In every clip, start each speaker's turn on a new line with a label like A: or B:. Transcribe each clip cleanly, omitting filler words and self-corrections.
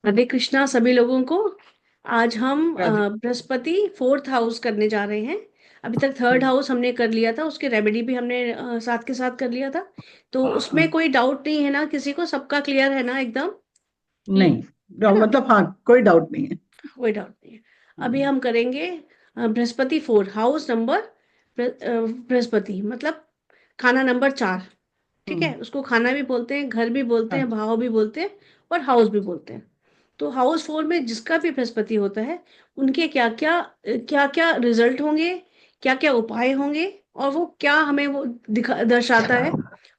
A: हरे कृष्णा सभी लोगों को। आज हम
B: राधे।
A: बृहस्पति फोर्थ हाउस करने जा रहे हैं। अभी तक थर्ड
B: हम्म,
A: हाउस हमने कर लिया था, उसके रेमेडी भी हमने साथ के साथ कर लिया था। तो उसमें
B: हम्म,
A: कोई डाउट नहीं है ना, किसी को सबका क्लियर है ना एकदम कि,
B: नहीं।
A: है ना?
B: मतलब हाँ, कोई डाउट नहीं है।
A: कोई डाउट नहीं है। अभी
B: हम्म,
A: हम करेंगे Brihaspati four house number. Brihaspati मतलब खाना नंबर 4। ठीक
B: हम्म,
A: है, उसको खाना भी बोलते हैं, घर भी बोलते हैं,
B: हाँ,
A: भाव भी बोलते हैं और हाउस भी बोलते हैं। तो हाउस फोर में जिसका भी बृहस्पति होता है, उनके क्या क्या रिजल्ट होंगे, क्या क्या उपाय होंगे, और वो क्या हमें वो दिखा दर्शाता है,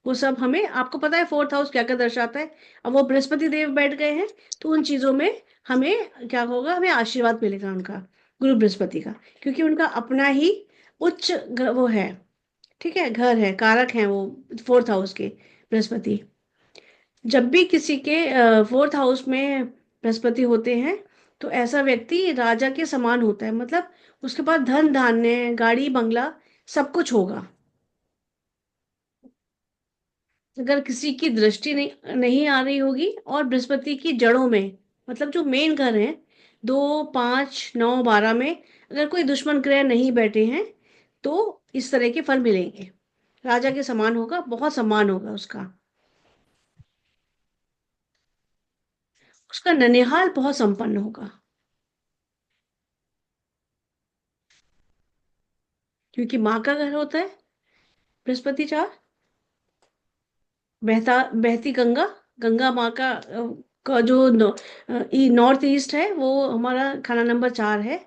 A: वो सब हमें, आपको पता है फोर्थ हाउस क्या क्या दर्शाता है। अब वो बृहस्पति देव बैठ गए हैं, तो उन चीजों में हमें क्या होगा, हमें आशीर्वाद मिलेगा उनका, गुरु बृहस्पति का, क्योंकि उनका अपना ही उच्च वो है। ठीक है, घर है, कारक हैं वो फोर्थ हाउस के बृहस्पति। जब भी किसी के फोर्थ हाउस में बृहस्पति होते हैं, तो ऐसा व्यक्ति राजा के समान होता है, मतलब उसके पास धन धान्य गाड़ी बंगला सब कुछ होगा। अगर किसी की दृष्टि नहीं आ रही होगी और बृहस्पति की जड़ों में, मतलब जो मेन घर है, 2 5 9 12 में, अगर कोई दुश्मन ग्रह नहीं बैठे हैं, तो इस तरह के फल मिलेंगे। राजा के समान होगा, बहुत सम्मान होगा उसका। उसका ननिहाल बहुत संपन्न होगा, क्योंकि माँ का घर होता है बृहस्पति 4। बहती गंगा, गंगा माँ का जो नॉर्थ ईस्ट है, वो हमारा खाना नंबर 4 है,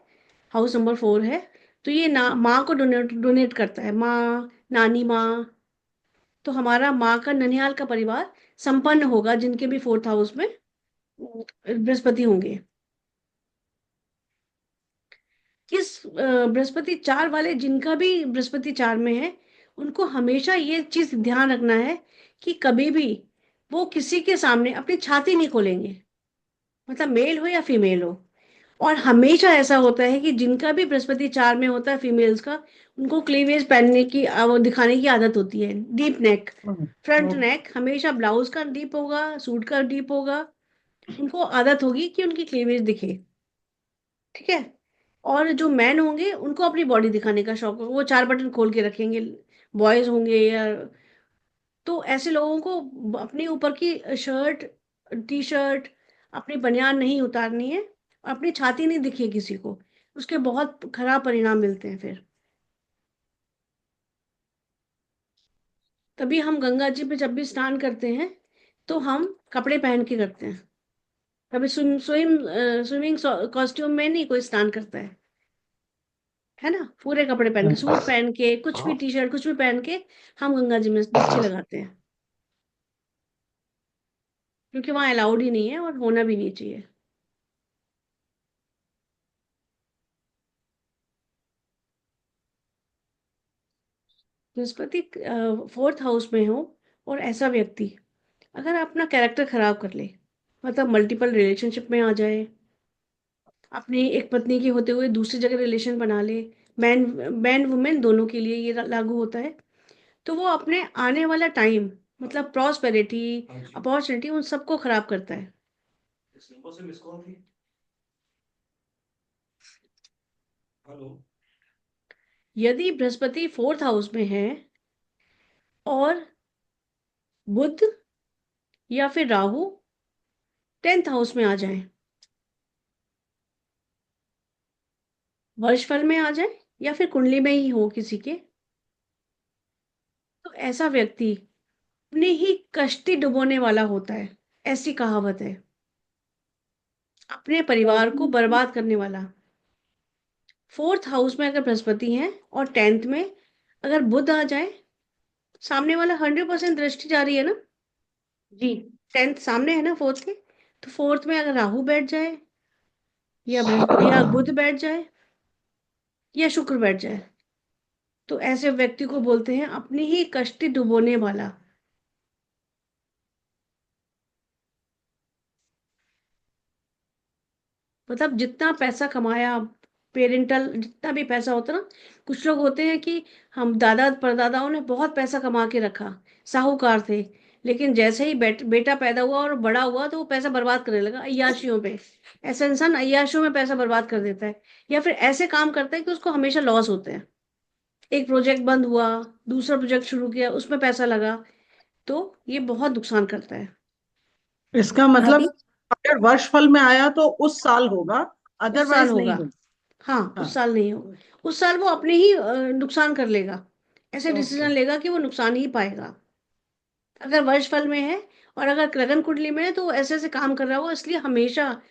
A: हाउस नंबर 4 है। तो ये ना माँ को डोनेट डोनेट करता है, माँ, नानी माँ। तो हमारा माँ का ननिहाल का परिवार संपन्न होगा, जिनके भी फोर्थ हाउस में बृहस्पति होंगे। बृहस्पति 4 वाले जिनका भी बृहस्पति 4 में है, उनको हमेशा ये चीज ध्यान रखना है कि कभी भी वो किसी के सामने अपनी छाती नहीं खोलेंगे, मतलब मेल हो या फीमेल हो। और हमेशा ऐसा होता है कि जिनका भी बृहस्पति 4 में होता है फीमेल्स का, उनको क्लीवेज पहनने की वो दिखाने की आदत होती है, डीप नेक,
B: हम्म,
A: फ्रंट
B: हम्म,
A: नेक हमेशा ब्लाउज का डीप होगा, सूट का डीप होगा। उनको आदत होगी कि उनकी क्लीवेज दिखे। ठीक है। और जो मैन होंगे, उनको अपनी बॉडी दिखाने का शौक होगा, वो 4 बटन खोल के रखेंगे, बॉयज होंगे या। तो ऐसे लोगों को अपने ऊपर की शर्ट, टी शर्ट, अपनी बनियान नहीं उतारनी है, और अपनी छाती नहीं दिखे किसी को। उसके बहुत खराब परिणाम मिलते हैं फिर। तभी हम गंगा जी पे जब भी स्नान करते हैं, तो हम कपड़े पहन के करते हैं। कभी स्विमिंग कॉस्ट्यूम में नहीं कोई स्नान करता है ना, पूरे कपड़े पहन के, सूट
B: हाँ।
A: पहन के, कुछ भी टी शर्ट कुछ भी पहन के हम गंगा जी में डुबकी लगाते हैं, क्योंकि वहां अलाउड ही नहीं है और होना भी नहीं चाहिए। बृहस्पति फोर्थ हाउस में हो, और ऐसा व्यक्ति अगर अपना कैरेक्टर खराब कर ले, मतलब मल्टीपल रिलेशनशिप में आ जाए, अपनी एक पत्नी के होते हुए दूसरी जगह रिलेशन बना ले, मैन मैन वुमेन दोनों के लिए ये लागू होता है, तो वो अपने आने वाला टाइम, मतलब प्रॉस्पेरिटी, अपॉर्चुनिटी, उन सबको खराब करता है। यदि बृहस्पति फोर्थ हाउस में है और बुध या फिर राहु 10th हाउस में आ जाए, वर्षफल में आ जाए, या फिर कुंडली में ही हो किसी के, तो ऐसा व्यक्ति अपने ही कष्टी डुबोने वाला होता है। ऐसी कहावत है, अपने परिवार को बर्बाद करने वाला। फोर्थ हाउस में अगर बृहस्पति है और 10th में अगर बुध आ जाए, सामने वाला 100% दृष्टि जा रही है ना,
B: जी।
A: 10th सामने है ना फोर्थ के, तो फोर्थ में अगर राहु बैठ जाए, या बुध बैठ जाए, या शुक्र बैठ जाए, तो ऐसे व्यक्ति को बोलते हैं अपनी ही कष्टी डुबोने वाला। मतलब जितना पैसा कमाया, पेरेंटल जितना भी पैसा होता ना, कुछ लोग होते हैं कि हम दादा परदादाओं ने बहुत पैसा कमा के रखा, साहूकार थे, लेकिन जैसे ही बेटा पैदा हुआ और बड़ा हुआ तो वो पैसा बर्बाद करने लगा अय्याशियों पे। ऐसा इंसान अय्याशियों में पैसा बर्बाद कर देता है, या फिर ऐसे काम करता है कि उसको हमेशा लॉस होते हैं। एक प्रोजेक्ट बंद हुआ, दूसरा प्रोजेक्ट शुरू किया, उसमें पैसा लगा, तो ये बहुत नुकसान करता है।
B: इसका
C: भाभी।
B: मतलब अगर वर्ष फल में आया तो उस साल होगा,
A: उस साल
B: अदरवाइज नहीं
A: होगा।
B: होगा।
A: हाँ, उस
B: हाँ।
A: साल नहीं होगा। उस साल वो अपने ही नुकसान कर लेगा। ऐसे
B: ओके।
A: डिसीजन लेगा कि वो नुकसान ही पाएगा। अगर वर्ष फल में है और अगर लगन कुंडली में है तो वो ऐसे ऐसे काम कर रहा होगा, इसलिए हमेशा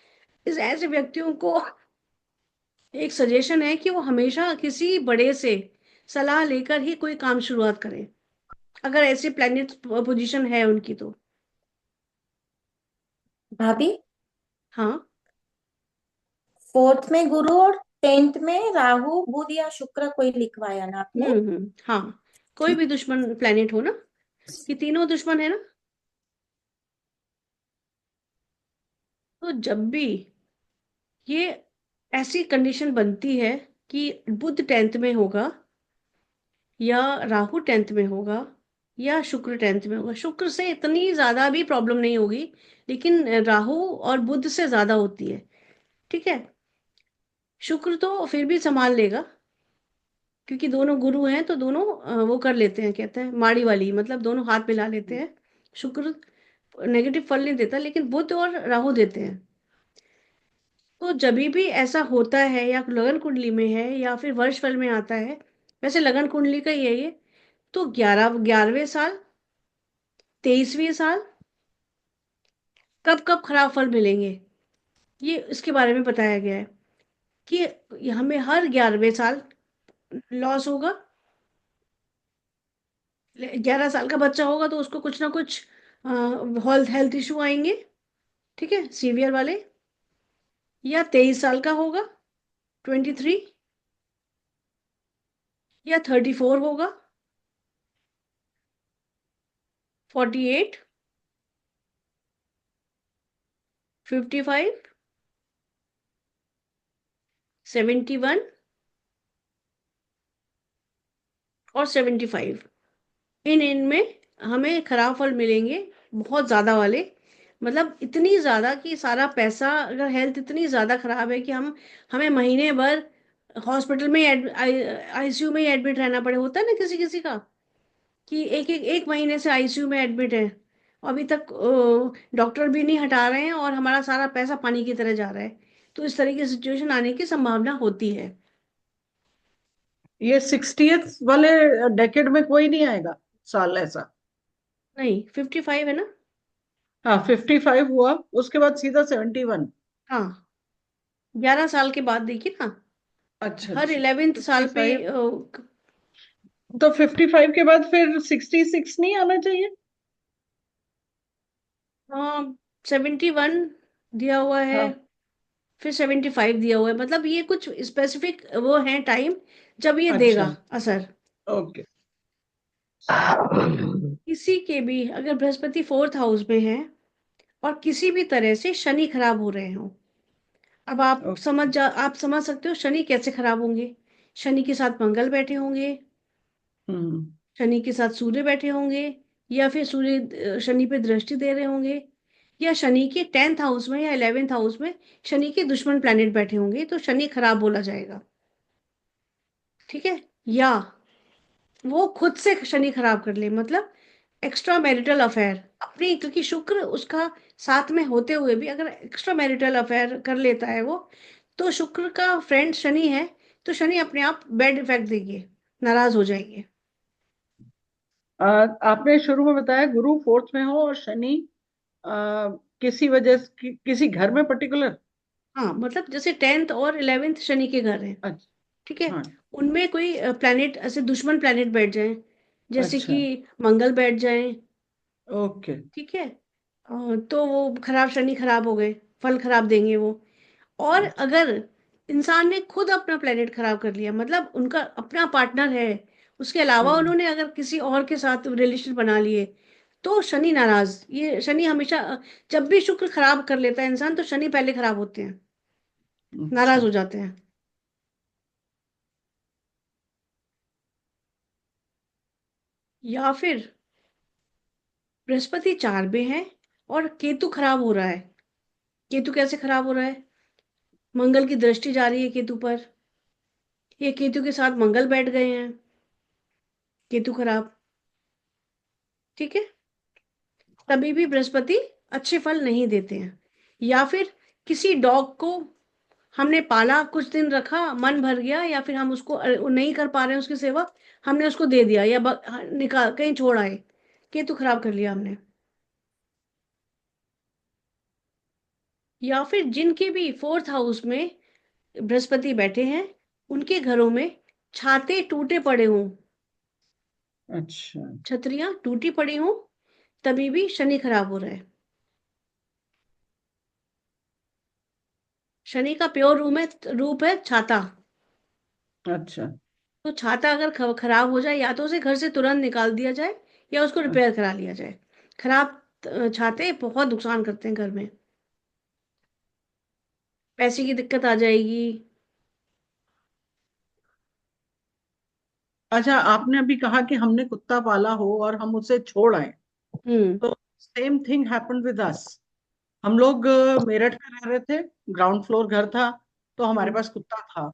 A: इस ऐसे व्यक्तियों को एक सजेशन है कि वो हमेशा किसी बड़े से सलाह लेकर ही कोई काम शुरुआत करें, अगर ऐसे प्लैनेट पोजीशन है उनकी तो।
C: भाभी,
A: हाँ।
C: फोर्थ में गुरु और टेंथ में राहु बुध या शुक्र कोई लिखवाया ना आपने?
A: हाँ, कोई
C: ठीक।
A: भी दुश्मन प्लैनेट हो ना, ये तीनों दुश्मन है ना। तो जब भी ये ऐसी कंडीशन बनती है कि बुध टेंथ में होगा, या राहु टेंथ में होगा, या शुक्र टेंथ में होगा, शुक्र से इतनी ज्यादा भी प्रॉब्लम नहीं होगी, लेकिन राहु और बुध से ज्यादा होती है। ठीक है। शुक्र तो फिर भी संभाल लेगा, क्योंकि दोनों गुरु हैं तो दोनों वो कर लेते हैं, कहते हैं माड़ी वाली, मतलब दोनों हाथ मिला लेते हैं। शुक्र नेगेटिव फल नहीं देता, लेकिन बुध और राहु देते हैं। तो जब भी ऐसा होता है, या लगन कुंडली में है या फिर वर्ष फल में आता है, वैसे लगन कुंडली का ही है ये, तो 11वें साल, 23वें साल, कब कब खराब फल मिलेंगे, ये इसके बारे में बताया गया है कि हमें हर 11वें साल लॉस होगा। 11 साल का बच्चा होगा तो उसको कुछ ना कुछ हेल्थ हेल्थ इशू आएंगे, ठीक है, सीवियर वाले। या 23 साल का होगा, 23, या 34 होगा, 48, 55, 71 और 75। इन इनमें हमें खराब फल मिलेंगे, बहुत ज्यादा वाले, मतलब इतनी ज्यादा कि सारा पैसा, अगर हेल्थ इतनी ज्यादा खराब है कि हमें महीने भर हॉस्पिटल में आईसीयू में ही एडमिट रहना पड़े, होता है ना किसी किसी का, कि एक महीने से आईसीयू में एडमिट है, अभी तक डॉक्टर भी नहीं हटा रहे हैं और हमारा सारा पैसा पानी की तरह जा रहा है। तो इस तरह की सिचुएशन आने की संभावना होती है।
B: ये 60th वाले डेकेड में कोई नहीं आएगा साल ऐसा?
A: नहीं, 55 है ना।
B: हाँ, 55 हुआ, उसके बाद सीधा 71।
A: हाँ, 11 साल के बाद देखिए ना,
B: अच्छा
A: हर
B: अच्छा।
A: 11th साल पे
B: 55, तो 55 के बाद फिर 66 नहीं आना चाहिए?
A: हाँ, 71 दिया हुआ है,
B: हाँ।
A: फिर 75 दिया हुआ है, मतलब ये कुछ स्पेसिफिक वो है टाइम जब ये देगा
B: अच्छा।
A: असर।
B: ओके।
A: किसी के भी अगर बृहस्पति 4th हाउस में है और किसी भी तरह से शनि खराब हो रहे हो, अब
B: ओके।
A: आप समझ सकते हो शनि कैसे खराब होंगे। शनि के साथ मंगल बैठे होंगे,
B: हम्म।
A: शनि के साथ सूर्य बैठे होंगे, या फिर सूर्य शनि पे दृष्टि दे रहे होंगे, या शनि के 10th हाउस में या 11th हाउस में शनि के दुश्मन प्लैनेट बैठे होंगे, तो शनि खराब बोला जाएगा। ठीक है। या वो खुद से शनि खराब कर ले, मतलब एक्स्ट्रा मैरिटल अफेयर अपनी, क्योंकि शुक्र उसका साथ में होते हुए भी अगर एक्स्ट्रा मैरिटल अफेयर कर लेता है वो, तो शुक्र का फ्रेंड शनि है, तो शनि अपने आप बैड इफेक्ट देंगे, नाराज हो जाएंगे।
B: आपने शुरू में बताया गुरु फोर्थ में हो और शनि आ, किसी वजह से किसी घर में पर्टिकुलर।
A: हाँ, मतलब जैसे 10th और 11th शनि के घर हैं,
B: अच्छा।
A: ठीक है,
B: हाँ।
A: उनमें कोई प्लैनेट ऐसे दुश्मन प्लैनेट बैठ जाए, जैसे
B: अच्छा।
A: कि मंगल बैठ जाए,
B: ओके।
A: ठीक है, तो वो खराब, शनि खराब हो गए, फल खराब देंगे वो। और अगर इंसान ने खुद अपना प्लेनेट खराब कर लिया, मतलब उनका अपना पार्टनर है, उसके अलावा
B: हम्म।
A: उन्होंने अगर किसी और के साथ रिलेशन बना लिए, तो शनि नाराज, ये शनि हमेशा जब भी शुक्र खराब कर लेता है इंसान, तो शनि पहले खराब होते हैं, नाराज
B: अच्छा।
A: हो जाते हैं। या फिर बृहस्पति 4 में है और केतु खराब हो रहा है। केतु कैसे खराब हो रहा है? मंगल की दृष्टि जा रही है केतु पर, ये केतु के साथ मंगल बैठ गए हैं, केतु खराब। ठीक है, तभी भी बृहस्पति अच्छे फल नहीं देते हैं। या फिर किसी डॉग को हमने पाला, कुछ दिन रखा, मन भर गया, या फिर हम उसको नहीं कर पा रहे हैं उसकी सेवा, हमने उसको दे दिया या निकाल कहीं छोड़ आए, केतु खराब कर लिया हमने। या फिर जिनके भी 4th हाउस में बृहस्पति बैठे हैं, उनके घरों में छाते टूटे पड़े हों,
B: अच्छा।
A: छतरियां टूटी पड़ी हों, तभी भी शनि खराब हो रहा है। शनि का प्योर रूप है छाता।
B: अच्छा।
A: तो छाता अगर खराब हो जाए, या तो उसे घर से तुरंत निकाल दिया जाए या उसको रिपेयर करा लिया जाए। खराब छाते बहुत नुकसान करते हैं घर में, पैसे की दिक्कत आ जाएगी।
B: अच्छा, आपने अभी कहा कि हमने कुत्ता पाला हो और हम उसे छोड़ आए,
A: हम्म।
B: तो same thing happened with us. हम लोग मेरठ में रह रहे थे, ग्राउंड फ्लोर घर था, तो हमारे
A: हम्म।
B: पास कुत्ता था।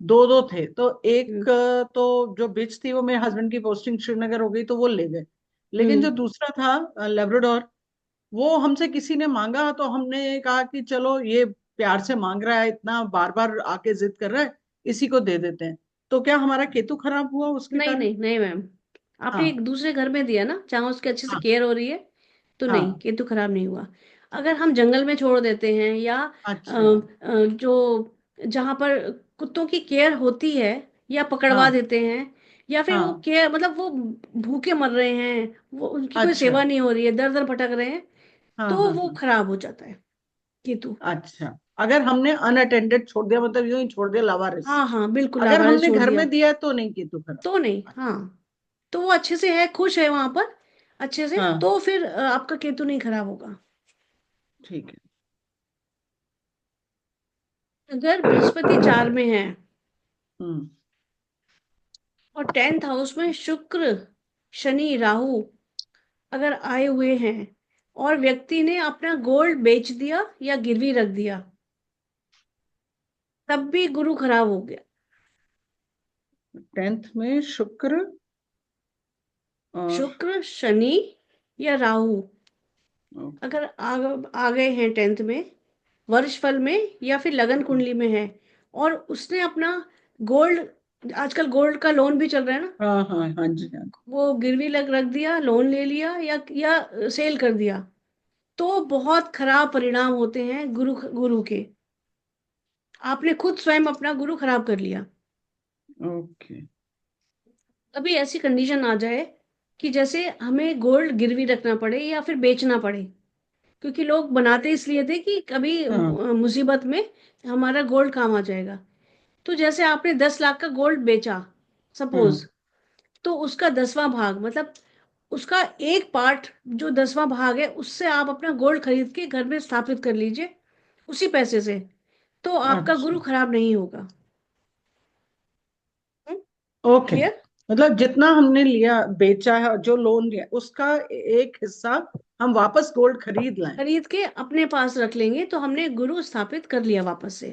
B: दो दो थे, तो
A: हम्म।
B: एक तो जो बिच थी वो मेरे हस्बैंड की पोस्टिंग श्रीनगर हो गई तो वो ले गए। लेकिन जो
A: हम्म।
B: दूसरा था लेब्राडोर, वो हमसे किसी ने मांगा, तो हमने कहा कि चलो ये प्यार से मांग रहा है, इतना बार बार आके जिद कर रहा है, इसी को दे देते हैं। तो क्या हमारा केतु खराब हुआ उसके
A: नहीं
B: कारण?
A: नहीं नहीं मैम, आपने
B: हाँ।
A: एक दूसरे घर में दिया ना जहाँ उसकी अच्छे से
B: हाँ।
A: केयर हो रही है, तो नहीं,
B: हाँ।
A: केतु खराब नहीं हुआ। अगर हम जंगल में छोड़ देते हैं, या
B: अच्छा।
A: जो जहाँ पर कुत्तों की केयर होती है, या पकड़वा
B: हाँ।
A: देते हैं, या फिर वो
B: हाँ।
A: केयर मतलब वो भूखे मर रहे हैं, वो उनकी कोई
B: अच्छा।
A: सेवा नहीं हो रही है, दर दर भटक रहे हैं,
B: हाँ।
A: तो
B: हाँ।
A: वो
B: हाँ।
A: खराब हो जाता है केतु।
B: अच्छा, अगर हमने अनअटेंडेड छोड़ दिया, मतलब यूं ही छोड़ दिया लावारिस,
A: हाँ हाँ बिल्कुल,
B: अगर
A: लावारिस
B: हमने
A: छोड़
B: घर
A: दिया
B: में दिया तो नहीं केतु खराब?
A: तो नहीं। हाँ, तो वो अच्छे से है, खुश है वहां पर अच्छे से,
B: हाँ।
A: तो फिर आपका केतु नहीं खराब होगा।
B: ठीक है।
A: अगर बृहस्पति 4 में है
B: हम्म।
A: और 10th हाउस में शुक्र, शनि, राहु अगर आए हुए हैं, और व्यक्ति ने अपना गोल्ड बेच दिया या गिरवी रख दिया, तब भी गुरु खराब हो गया।
B: 10th में शुक्र और
A: शुक्र, शनि या राहु अगर आ गए हैं 10th में, वर्ष फल में या फिर लगन कुंडली में है, और उसने अपना गोल्ड, आजकल गोल्ड का लोन भी चल रहा है ना,
B: हाँ हाँ हाँ जी हाँ।
A: वो गिरवी लग रख दिया, लोन ले लिया, या सेल कर दिया, तो बहुत खराब परिणाम होते हैं गुरु गुरु के। आपने खुद स्वयं अपना गुरु खराब कर लिया।
B: ओके।
A: अभी ऐसी कंडीशन आ जाए कि जैसे हमें गोल्ड गिरवी रखना पड़े या फिर बेचना पड़े, क्योंकि लोग बनाते इसलिए थे कि कभी
B: हाँ।
A: मुसीबत में हमारा गोल्ड काम आ जाएगा। तो जैसे आपने 10 लाख का गोल्ड बेचा सपोज,
B: हाँ।
A: तो उसका 10वां भाग, मतलब उसका एक पार्ट जो 10वां भाग है, उससे आप अपना गोल्ड खरीद के घर में स्थापित कर लीजिए उसी पैसे से, तो आपका
B: अच्छा।
A: गुरु खराब नहीं होगा।
B: Okay,
A: clear?
B: मतलब जितना हमने लिया बेचा है और जो लोन लिया उसका एक हिस्सा हम वापस गोल्ड खरीद लाएं।
A: खरीद के अपने पास रख लेंगे तो हमने गुरु स्थापित कर लिया वापस से।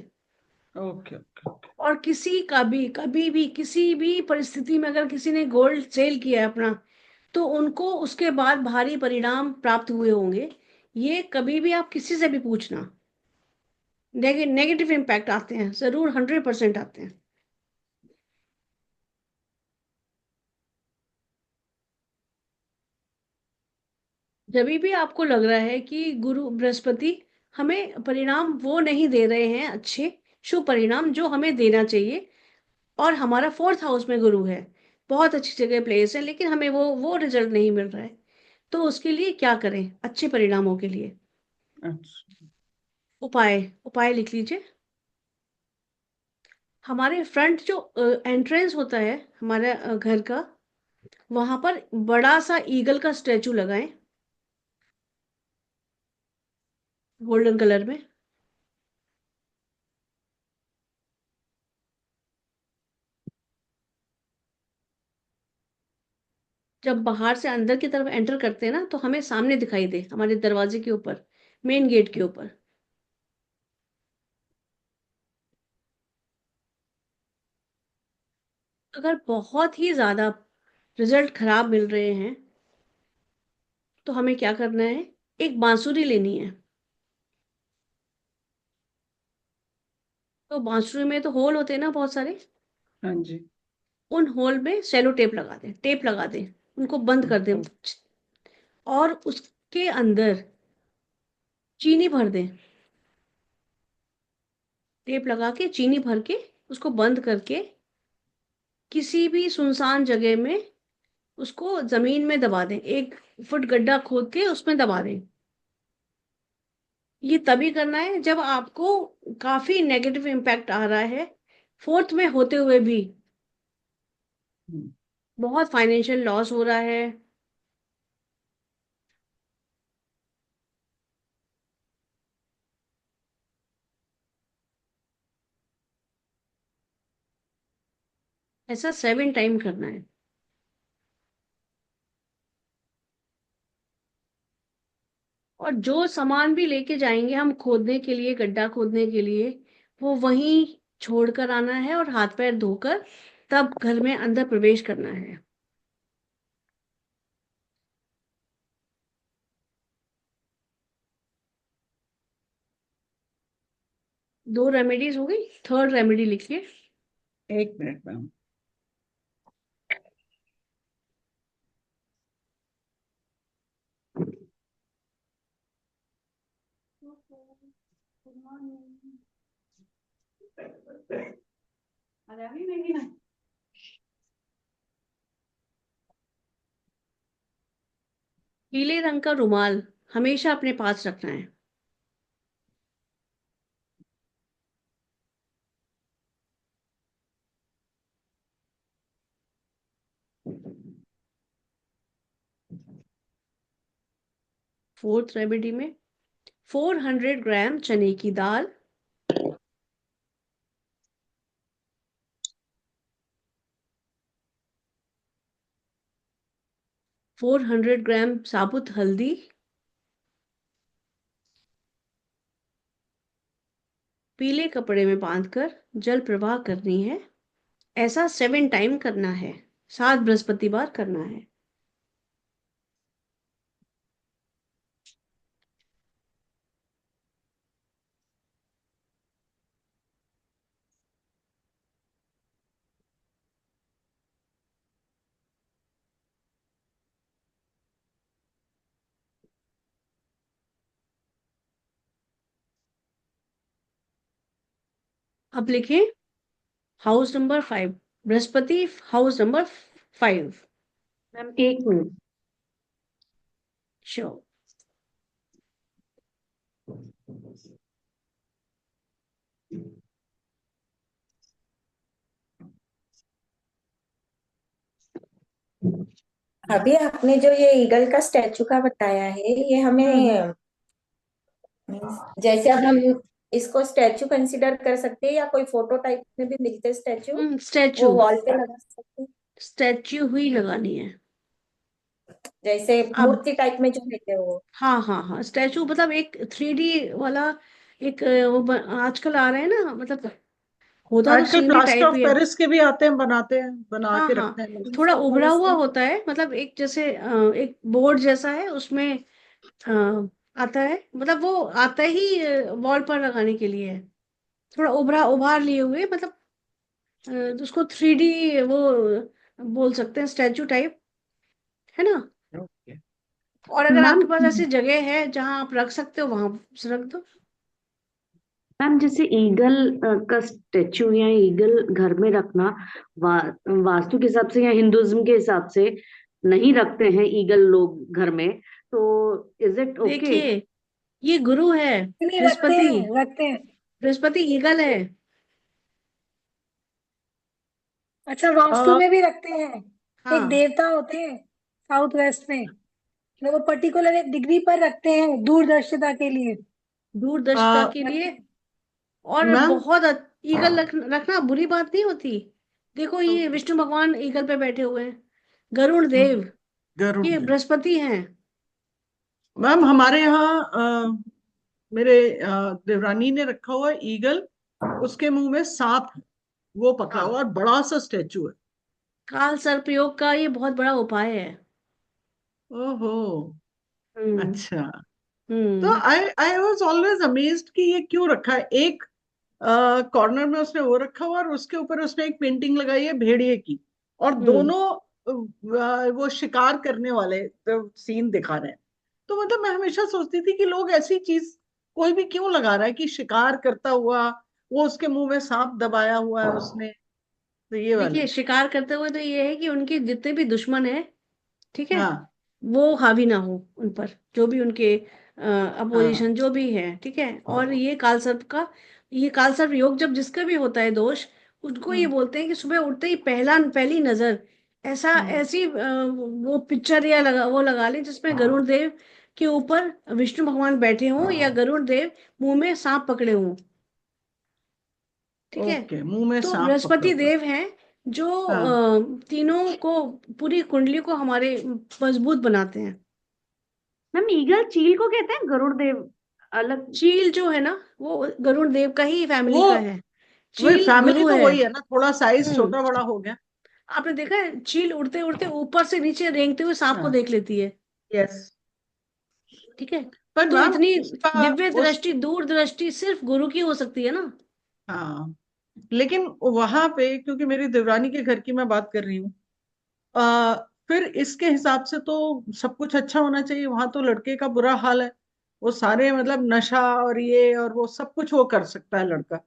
B: Okay okay okay.
A: और किसी का भी कभी भी किसी भी परिस्थिति में अगर किसी ने गोल्ड सेल किया है अपना, तो उनको उसके बाद भारी परिणाम प्राप्त हुए होंगे। ये कभी भी आप किसी से भी पूछना, नेगेटिव इम्पैक्ट आते हैं जरूर, 100% आते हैं। जब भी आपको लग रहा है कि गुरु बृहस्पति हमें परिणाम वो नहीं दे रहे हैं, अच्छे शुभ परिणाम जो हमें देना चाहिए, और हमारा 4th हाउस में गुरु है, बहुत अच्छी जगह प्लेस है, लेकिन हमें वो रिजल्ट नहीं मिल रहा है, तो उसके लिए क्या करें अच्छे परिणामों के लिए?
B: अच्छा।
A: उपाय, उपाय लिख लीजिए। हमारे फ्रंट जो एंट्रेंस होता है हमारे घर का, वहां पर बड़ा सा ईगल का स्टेचू लगाएं, गोल्डन कलर में। जब बाहर से अंदर की तरफ एंटर करते हैं ना, तो हमें सामने दिखाई दे, हमारे दरवाजे के ऊपर, मेन गेट के ऊपर। अगर बहुत ही ज्यादा रिजल्ट खराब मिल रहे हैं तो हमें क्या करना है, एक बांसुरी लेनी है। तो बांसुरी में तो होल होते हैं ना बहुत सारे,
B: हाँ जी।
A: उन होल में सेलो टेप लगा दें, टेप लगा दें, उनको बंद कर दें, और उसके अंदर चीनी भर दें। टेप लगा के चीनी भर के उसको बंद करके किसी भी सुनसान जगह में उसको जमीन में दबा दें, 1 फुट गड्ढा खोद के उसमें दबा दें। ये तभी करना है जब आपको काफी नेगेटिव इम्पैक्ट आ रहा है, फोर्थ में होते हुए भी
B: हम्म।
A: बहुत फाइनेंशियल लॉस हो रहा है। ऐसा 7 टाइम करना है। और जो सामान भी लेके जाएंगे हम खोदने के लिए, गड्ढा खोदने के लिए, वो वहीं छोड़कर आना है और हाथ पैर धोकर तब घर में अंदर प्रवेश करना है। दो रेमेडीज हो गई, थर्ड रेमेडी लिखिए।
B: 1 मिनट मैम।
A: पीले रंग का रुमाल हमेशा अपने पास रखना है। फोर्थ रेमेडी में 400 ग्राम चने की दाल, 400 ग्राम साबुत हल्दी, पीले कपड़े में बांधकर जल प्रवाह करनी है। ऐसा 7 टाइम करना है, 7 बृहस्पतिवार करना है। अब लिखें house number 5, Brihaspati house number 5।
D: Ma'am 1 minute.
A: Sure.
C: अभी आपने जो ये ईगल का स्टैचू का बताया है, ये हमें जैसे अब हम इसको स्टैचू कंसिडर कर सकते हैं, या कोई फोटो टाइप में भी मिलते स्टैचू,
A: स्टैचू,
C: वो वॉल पे लगा सकते हैं,
A: स्टैचू ही लगानी है।
C: जैसे
A: अब
C: मूर्ति टाइप में जो रहते हैं वो।
A: हाँ हाँ हाँ, स्टैचू मतलब एक 3D वाला, एक आजकल आ रहे हैं ना, मतलब होता तो
B: आजकल
A: सीनरी
B: प्लास्टर
A: टाइप
B: ऑफ
A: ही है।
B: पेरिस के भी आते हैं, बनाते हैं, बना
A: हाँ
B: के
A: हाँ,
B: रखते हैं लोग।
A: थोड़ा
C: सब
A: उभरा हुआ
C: पेरिस
A: होता है, मतलब एक जैसे एक बोर्ड जैसा है उसमें, अ, आता है, मतलब वो आता ही वॉल पर लगाने के लिए है। थोड़ा उभरा उभार लिए हुए, मतलब उसको 3D वो बोल सकते हैं, स्टैचू टाइप, है ना।
B: ओके।
A: और अगर
D: मैम
A: आपके पास ऐसी जगह है जहां आप रख सकते हो, वहां रख दो।
D: मैम जैसे ईगल का स्टेचू या ईगल घर में रखना, वास्तु के हिसाब से या हिंदुइज्म के हिसाब से नहीं रखते हैं ईगल लोग घर में, तो इज इट ओके?
A: देखिए, ये गुरु है,
E: नहीं, रखते
A: बृहस्पति,
E: हैं रखते हैं।
A: बृहस्पति ईगल है।
E: अच्छा, वास्तु
B: आ,
E: में भी रखते हैं। एक
A: हाँ,
E: देवता होते हैं साउथ वेस्ट में, वो पर्टिकुलर एक डिग्री पर रखते हैं दूरदर्शिता के लिए।
A: दूरदर्शिता
B: आ,
A: के लिए।
E: रखते हैं।
A: और
B: मैम।
A: बहुत ईगल रखना बुरी बात नहीं होती। देखो, ये विष्णु भगवान ईगल पे बैठे हुए हैं, गरुड़ देव,
B: गरुड़
A: ये
B: देव।
A: बृहस्पति हैं।
B: मैम हमारे यहाँ मेरे देवरानी ने रखा हुआ ईगल, उसके मुंह में सांप है, वो पकड़ा हुआ
A: हाँ,
B: और बड़ा सा स्टेचू है।
A: काल सर्प योग का ये बहुत बड़ा उपाय है।
B: ओहो,
A: हम्म।
B: अच्छा। तो
A: हम्म।
B: आई आई वॉज ऑलवेज अमेज्ड कि ये क्यों रखा है। एक कॉर्नर में उसने वो रखा हुआ और उसके ऊपर उसने एक पेंटिंग लगाई है भेड़िए की, और
A: हम्म।
B: दोनों वो शिकार करने वाले सीन दिखा रहे हैं। तो मतलब मैं हमेशा सोचती थी कि लोग ऐसी चीज कोई भी क्यों लगा रहा है कि शिकार करता हुआ, वो उसके मुंह में सांप दबाया हुआ है उसने, तो ये
A: देखिए,
B: वाली।
A: शिकार करते हुए तो ये है कि उनके जितने भी दुश्मन है, ठीक है,
B: हाँ
A: वो हावी ना हो उन पर, जो भी उनके
B: हाँ।
A: अपोजिशन जो भी है, ठीक है। और ये कालसर्प का, ये कालसर्प योग जब जिसका भी होता है दोष, उनको ये
B: हम्म
A: बोलते हैं कि सुबह उठते ही पहली नजर ऐसा
B: हम्म।
A: ऐसी वो पिक्चर या वो लगा लें जिसमें गरुड़ देव के ऊपर विष्णु भगवान बैठे हों या गरुड़ देव मुंह में सांप पकड़े हों, ठीक है।
B: ओके, मुंह में
A: तो
B: सांप पकड़ा
A: बृहस्पति
B: हुआ।
A: देव हैं जो
B: हाँ।
A: तीनों को, पूरी कुंडली को हमारे मजबूत बनाते हैं।
D: मैम ईगल चील को कहते हैं, गरुड़ देव अलग।
A: चील जो है ना, वो गरुड़ देव का ही फैमिली
B: वो
A: का है।
B: वही
A: चील
B: फैमिली
A: गुरु
B: तो
A: है।
B: वही है ना, थोड़ा साइज
A: हम्म।
B: छोटा बड़ा हो गया।
A: आपने देखा है चील उड़ते उड़ते ऊपर से नीचे रेंगते हुए सांप को
B: हाँ।
A: देख लेती है,
B: यस।
A: ठीक है।
B: पर
A: तो
B: मैम
A: इतनी
B: उसका
A: दिव्य
B: उस
A: दृष्टि, दूर दृष्टि सिर्फ गुरु की हो सकती है ना।
B: हाँ, लेकिन वहां पे क्योंकि मेरी देवरानी के घर की मैं बात कर रही हूँ, आ, फिर इसके हिसाब से तो सब कुछ अच्छा होना चाहिए। वहां तो लड़के का बुरा हाल है, वो सारे मतलब नशा और ये और वो सब कुछ वो कर सकता है लड़का।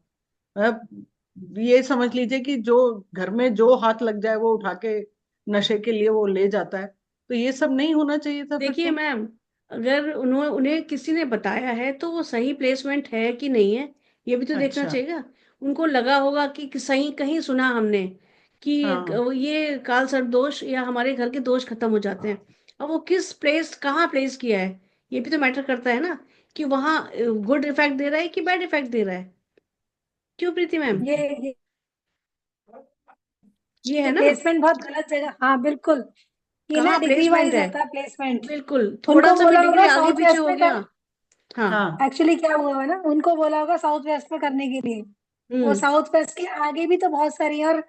B: ये समझ लीजिए कि जो घर में जो हाथ लग जाए वो उठा के नशे के लिए वो ले जाता है। तो ये सब नहीं होना चाहिए था फिर
A: देखिए
B: तो।
A: मैम, अगर उन्हें किसी ने बताया है तो वो सही प्लेसमेंट है कि नहीं है, ये भी तो देखना
B: अच्छा।
A: चाहिए। उनको लगा होगा कि सही कहीं सुना हमने कि
B: हाँ
A: ये काल सर्प दोष या हमारे घर के दोष खत्म हो जाते हैं। अब वो किस प्लेस, कहाँ प्लेस किया है, ये भी तो मैटर करता है ना, कि वहाँ गुड इफेक्ट दे रहा है कि बैड इफेक्ट दे रहा है। क्यों प्रीति मैम?
E: ये ये
A: ये है
E: ये
A: ना,
E: प्लेसमेंट बहुत गलत जगह, हाँ बिल्कुल। ये ना
A: कहाँ
E: डिग्री
A: प्लेसमेंट
E: वाइज
A: है।
E: रहता है प्लेसमेंट।
A: बिल्कुल, थोड़ा
E: उनको
A: सा भी
E: बोला
A: डिग्री
E: होगा
A: आगे
E: साउथ
A: पीछे
E: वेस्ट
A: हो
E: में
A: गया।
E: कर,
A: हाँ।
B: हाँ।
E: एक्चुअली क्या हुआ है ना, उनको बोला होगा साउथ वेस्ट में करने के लिए। वो
A: हम्म।
E: साउथ वेस्ट के आगे भी तो बहुत सारी हैं, और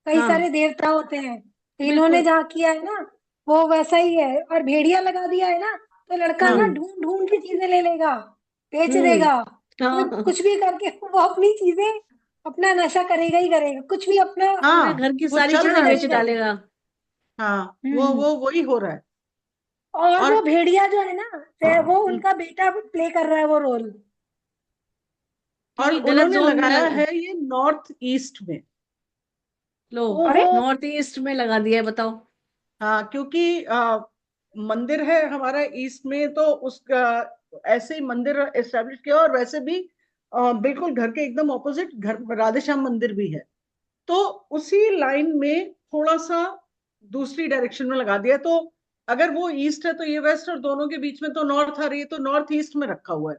E: कई
A: हाँ,
E: सारे देवता होते हैं। तो इन्होंने
A: बिल्कुल।
E: जहाँ किया है ना, वो वैसा ही है। और भेड़िया लगा दिया है ना, तो लड़का ना
B: हाँ।
A: हम्म।
E: ढूंढ ढूंढ के चीजें ले लेगा, बेच
A: हम्म।
E: देगा। मतलब
A: हाँ,
E: कुछ भी करके वो अपनी चीजें, अपना नशा करेगा ही करेगा, कुछ भी अपना
A: अपने
B: हाँ,
A: घर की
B: वो
A: सारी
B: चल
A: चीजें
B: रहा है
A: बेच
B: इस पे।
A: डालेगा।
B: हाँ,
E: हम्म।
B: वो वही हो रहा है।
E: और वो
B: और
E: भेड़िया जो है ना, वो उनका बेटा प्ले कर रहा है वो रोल।
B: और
A: क्योंकि गलत
B: उन्होंने
A: जोन में
B: लगाया
A: लगा।
B: है ये नॉर्थ ईस्ट में।
A: लो,
E: अरे
B: ओहो।
A: नॉर्थ ईस्ट में लगा दिया है, बताओ।
B: हाँ, क्योंकि मंदिर है हमारा ईस्ट में, तो उसका ऐसे ही मंदिर एस्टेब्लिश किया। और वैसे भी बिल्कुल घर के एकदम ऑपोजिट घर राधे श्याम मंदिर भी है। तो उसी लाइन में थोड़ा सा दूसरी डायरेक्शन में लगा दिया। तो अगर वो ईस्ट है तो ये वेस्ट, और दोनों के बीच में तो नॉर्थ आ रही है, तो नॉर्थ ईस्ट में रखा हुआ है।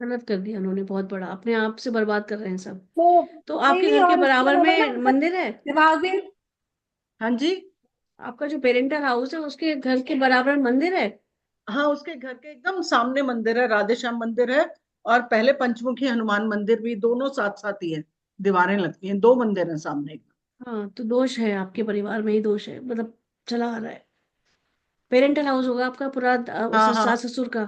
A: गलत कर दिया उन्होंने, बहुत बड़ा, अपने आप से बर्बाद कर रहे हैं सब।
E: वो
A: तो
E: नहीं
A: आपके
E: नहीं,
A: घर के
E: और उसके
A: बराबर
E: अलावा ना
A: में
E: उनका
A: मंदिर है?
E: दिमाग भी।
B: हाँ जी।
A: आपका जो पेरेंटल हाउस है उसके घर के बराबर मंदिर है?
B: हाँ, उसके घर के एकदम सामने मंदिर है, राधे श्याम मंदिर है। और पहले पंचमुखी हनुमान मंदिर भी, दोनों साथ साथ ही है। दीवारें लगती हैं, दो मंदिर हैं सामने।
A: हाँ, तो दोष है, आपके परिवार में ही दोष है, मतलब चला आ रहा है। पेरेंटल हाउस होगा आपका पूरा,
B: हाँ हाँ।
A: सास ससुर का।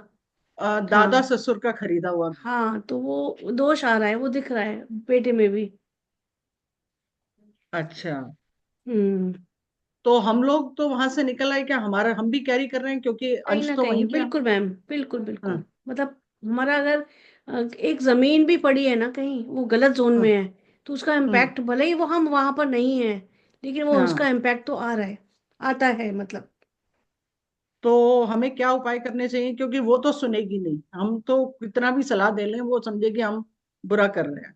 B: दादा
A: हाँ।
B: ससुर का खरीदा हुआ।
A: हाँ, तो वो दोष आ रहा है, वो दिख रहा है बेटे में भी।
B: अच्छा।
A: हम्म।
B: तो हम लोग तो वहां से निकल आए क्या? हमारा हम भी कैरी कर रहे हैं क्योंकि
A: कहीं
B: अंश
A: ना
B: तो
A: कहीं,
B: वहीं के हम।
A: बिल्कुल मैम, बिल्कुल बिल्कुल।
B: हाँ
A: मतलब हमारा अगर एक जमीन भी पड़ी है ना कहीं, वो गलत जोन
B: हाँ
A: में है, तो उसका
B: हम्म,
A: इम्पैक्ट, भले ही वो हम वहां पर नहीं है, लेकिन वो उसका
B: हाँ।
A: इम्पैक्ट तो आ रहा है, आता है मतलब।
B: तो हमें क्या उपाय करने चाहिए? क्योंकि वो तो सुनेगी नहीं, हम तो कितना भी सलाह दे लें वो समझेगी हम बुरा कर रहे हैं।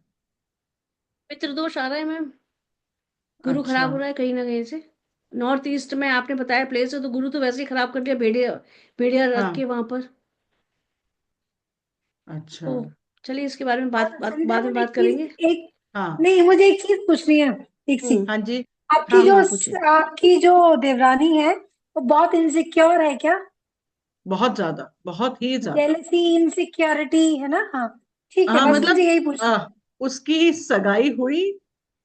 A: पितृ दोष आ रहा है मैम, गुरु
B: अच्छा।
A: खराब हो रहा है कहीं ना कहीं से। नॉर्थ ईस्ट में आपने बताया प्लेस है, तो गुरु तो वैसे ही खराब कर दिया, भेड़िया भेड़िया रख के
B: हाँ।
A: वहां पर।
B: अच्छा।
A: तो चलिए इसके बारे में
E: और संध्या,
A: बाद में
E: मुझे एक
A: बात करेंगे।
E: चीज, एक,
B: हाँ
E: नहीं मुझे एक चीज पूछनी है, एक सी।
A: हम्म।
B: हाँ जी।
E: आपकी
A: हाँ
E: जो
A: हाँ, पूछिए।
E: आपकी जो देवरानी है, वो बहुत इनसिक्योर है क्या?
B: बहुत ज्यादा, बहुत ही ज्यादा।
E: जेलसी, इनसिक्योरिटी है ना? हाँ, ठीक है,
B: हाँ
E: बस मुझे
B: मतलब
E: यही पूछना था।
B: उसकी सगाई हुई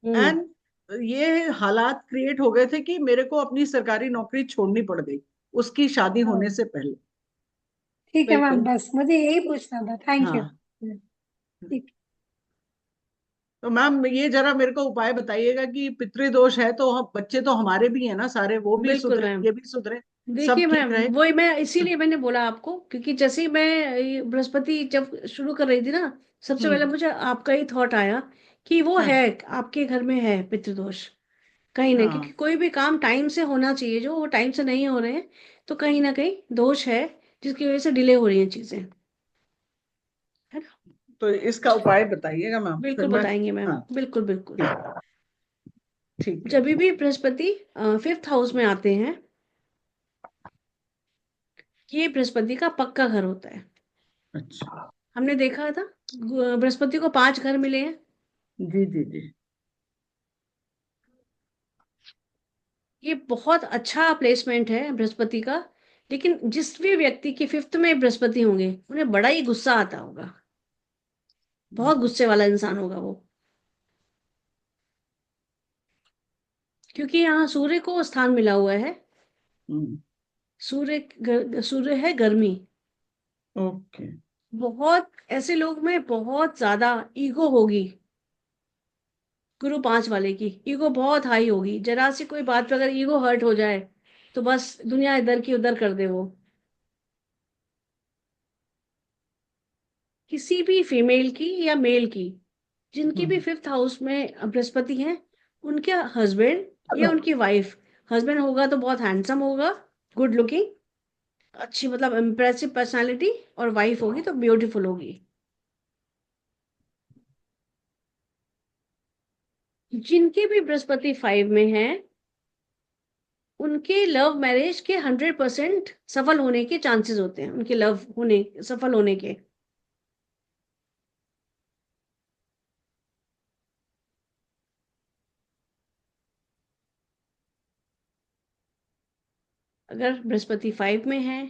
A: हम्म।
B: एंड ये हालात क्रिएट हो गए थे कि मेरे को अपनी सरकारी नौकरी छोड़नी पड़ गई उसकी शादी
E: हाँ,
B: होने से पहले।
E: ठीक है मैम,
A: बिल्कुल।
E: बस मुझे यही पूछना था। Thank you.
B: हाँ।
E: ठीक।
B: तो मैम ये जरा मेरे को उपाय बताइएगा कि पितृदोष है तो हम बच्चे तो हमारे भी है ना सारे, वो भी
A: बिल्कुल
B: सुधरे
A: मैम।
B: ये भी सुधरे,
A: देखिए
B: सब ठीक
A: मैम,
B: रहे।
A: वही मैं इसीलिए मैंने बोला आपको, क्योंकि जैसे ही मैं ये बृहस्पति जब शुरू कर रही थी ना, सबसे पहले
B: हम्म।
A: मुझे आपका ही थॉट आया कि वो है,
B: हाँ।
A: आपके घर में है पितृदोष कहीं ना, क्योंकि
B: हाँ
A: कोई भी काम टाइम से होना चाहिए, जो वो टाइम से नहीं हो रहे हैं, तो कहीं ना कहीं दोष है, जिसकी वजह से डिले हो रही हैं चीजें, है ना?
B: तो इसका उपाय बताइएगा मैम फिर
A: बिल्कुल
B: मैं।
A: बताएंगे मैम,
B: हाँ
A: बिल्कुल बिल्कुल।
B: ठीक, ठीक है।
A: जब भी बृहस्पति 5th हाउस में आते हैं, ये बृहस्पति का पक्का घर होता है।
B: अच्छा।
A: हमने देखा था बृहस्पति को 5 घर मिले हैं।
B: जी जी जी।
A: ये बहुत अच्छा प्लेसमेंट है बृहस्पति का। लेकिन जिस भी व्यक्ति के 5th में बृहस्पति होंगे, उन्हें बड़ा ही गुस्सा आता होगा, बहुत गुस्से वाला इंसान होगा वो, क्योंकि यहाँ सूर्य को स्थान मिला हुआ है।
B: हम्म।
A: सूर्य है गर्मी।
B: ओके।
A: बहुत ऐसे लोग में बहुत ज्यादा ईगो होगी, गुरु 5 वाले की ईगो बहुत हाई होगी, जरा सी कोई बात पे अगर ईगो हर्ट हो जाए, तो बस दुनिया इधर की उधर कर दे वो। किसी भी फीमेल की या मेल की, जिनकी भी
B: हम्म।
A: 5th हाउस में बृहस्पति है, उनके हस्बैंड या उनकी वाइफ, हस्बैंड होगा तो बहुत हैंडसम होगा, गुड लुकिंग, अच्छी मतलब इम्प्रेसिव पर्सनालिटी, और वाइफ होगी तो ब्यूटीफुल होगी। जिनके भी बृहस्पति 5 में है, उनके लव मैरिज के 100% सफल होने के चांसेस होते हैं, उनके लव होने सफल होने के। अगर बृहस्पति 5 में है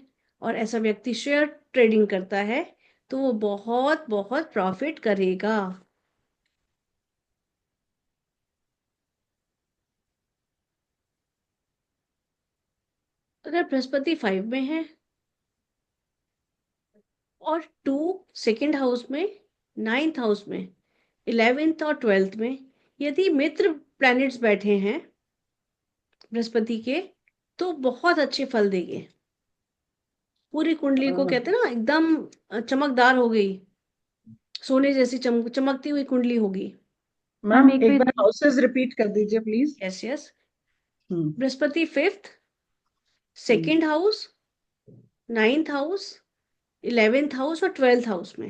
A: और ऐसा व्यक्ति शेयर ट्रेडिंग करता है, तो वो बहुत बहुत प्रॉफिट करेगा। अगर बृहस्पति 5 में है और 2 सेकेंड हाउस में, 9th हाउस में, 11th और 12th में यदि मित्र प्लैनेट्स बैठे हैं बृहस्पति के, तो बहुत अच्छे फल देंगे। पूरी कुंडली को कहते हैं ना, एकदम चमकदार हो गई, सोने जैसी चमकती हुई कुंडली होगी।
B: मैम
D: मैम एक
B: एक
D: भी
B: बार हाउसेस रिपीट कर दीजिए please.
A: Yes yes.
B: Hmm.
A: Brihaspati 5th,
B: hmm.
A: Second house, 9th house, 11th house और 12th हाउस में।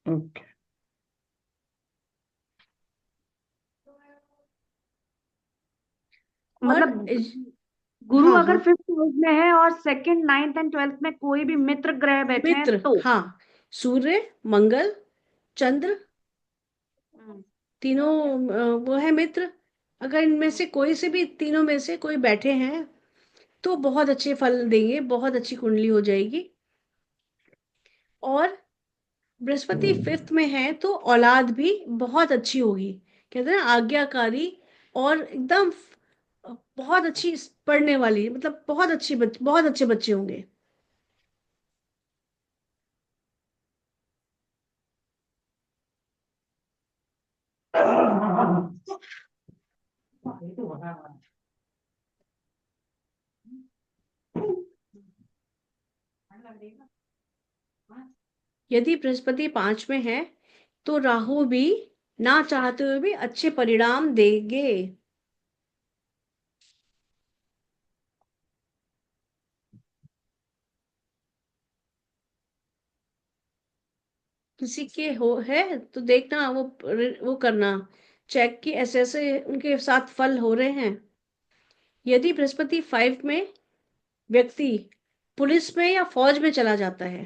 B: ओके।
A: और
D: मतलब गुरु
A: हाँ
D: अगर
A: हाँ,
D: 5th हाउस में है और 2nd, 9th एंड 12th में कोई भी मित्र ग्रह बैठे हैं
A: मित्र,
D: तो
A: हाँ, सूर्य, मंगल, चंद्र, तीनों वो है मित्र। अगर इनमें से कोई से भी तीनों में से कोई बैठे हैं, तो बहुत अच्छे फल देंगे, बहुत अच्छी कुंडली हो जाएगी। और बृहस्पति 5th में है तो औलाद भी बहुत अच्छी होगी, कहते हैं ना आज्ञाकारी, और एकदम बहुत अच्छी पढ़ने वाली, मतलब बहुत अच्छे बच्चे होंगे। यदि बृहस्पति 5 में है, तो राहु भी ना चाहते हुए भी अच्छे परिणाम देंगे। किसी के हो है तो देखना, वो करना चेक कि ऐसे ऐसे उनके साथ फल हो रहे हैं। यदि बृहस्पति 5 में व्यक्ति पुलिस में या फौज में चला जाता है,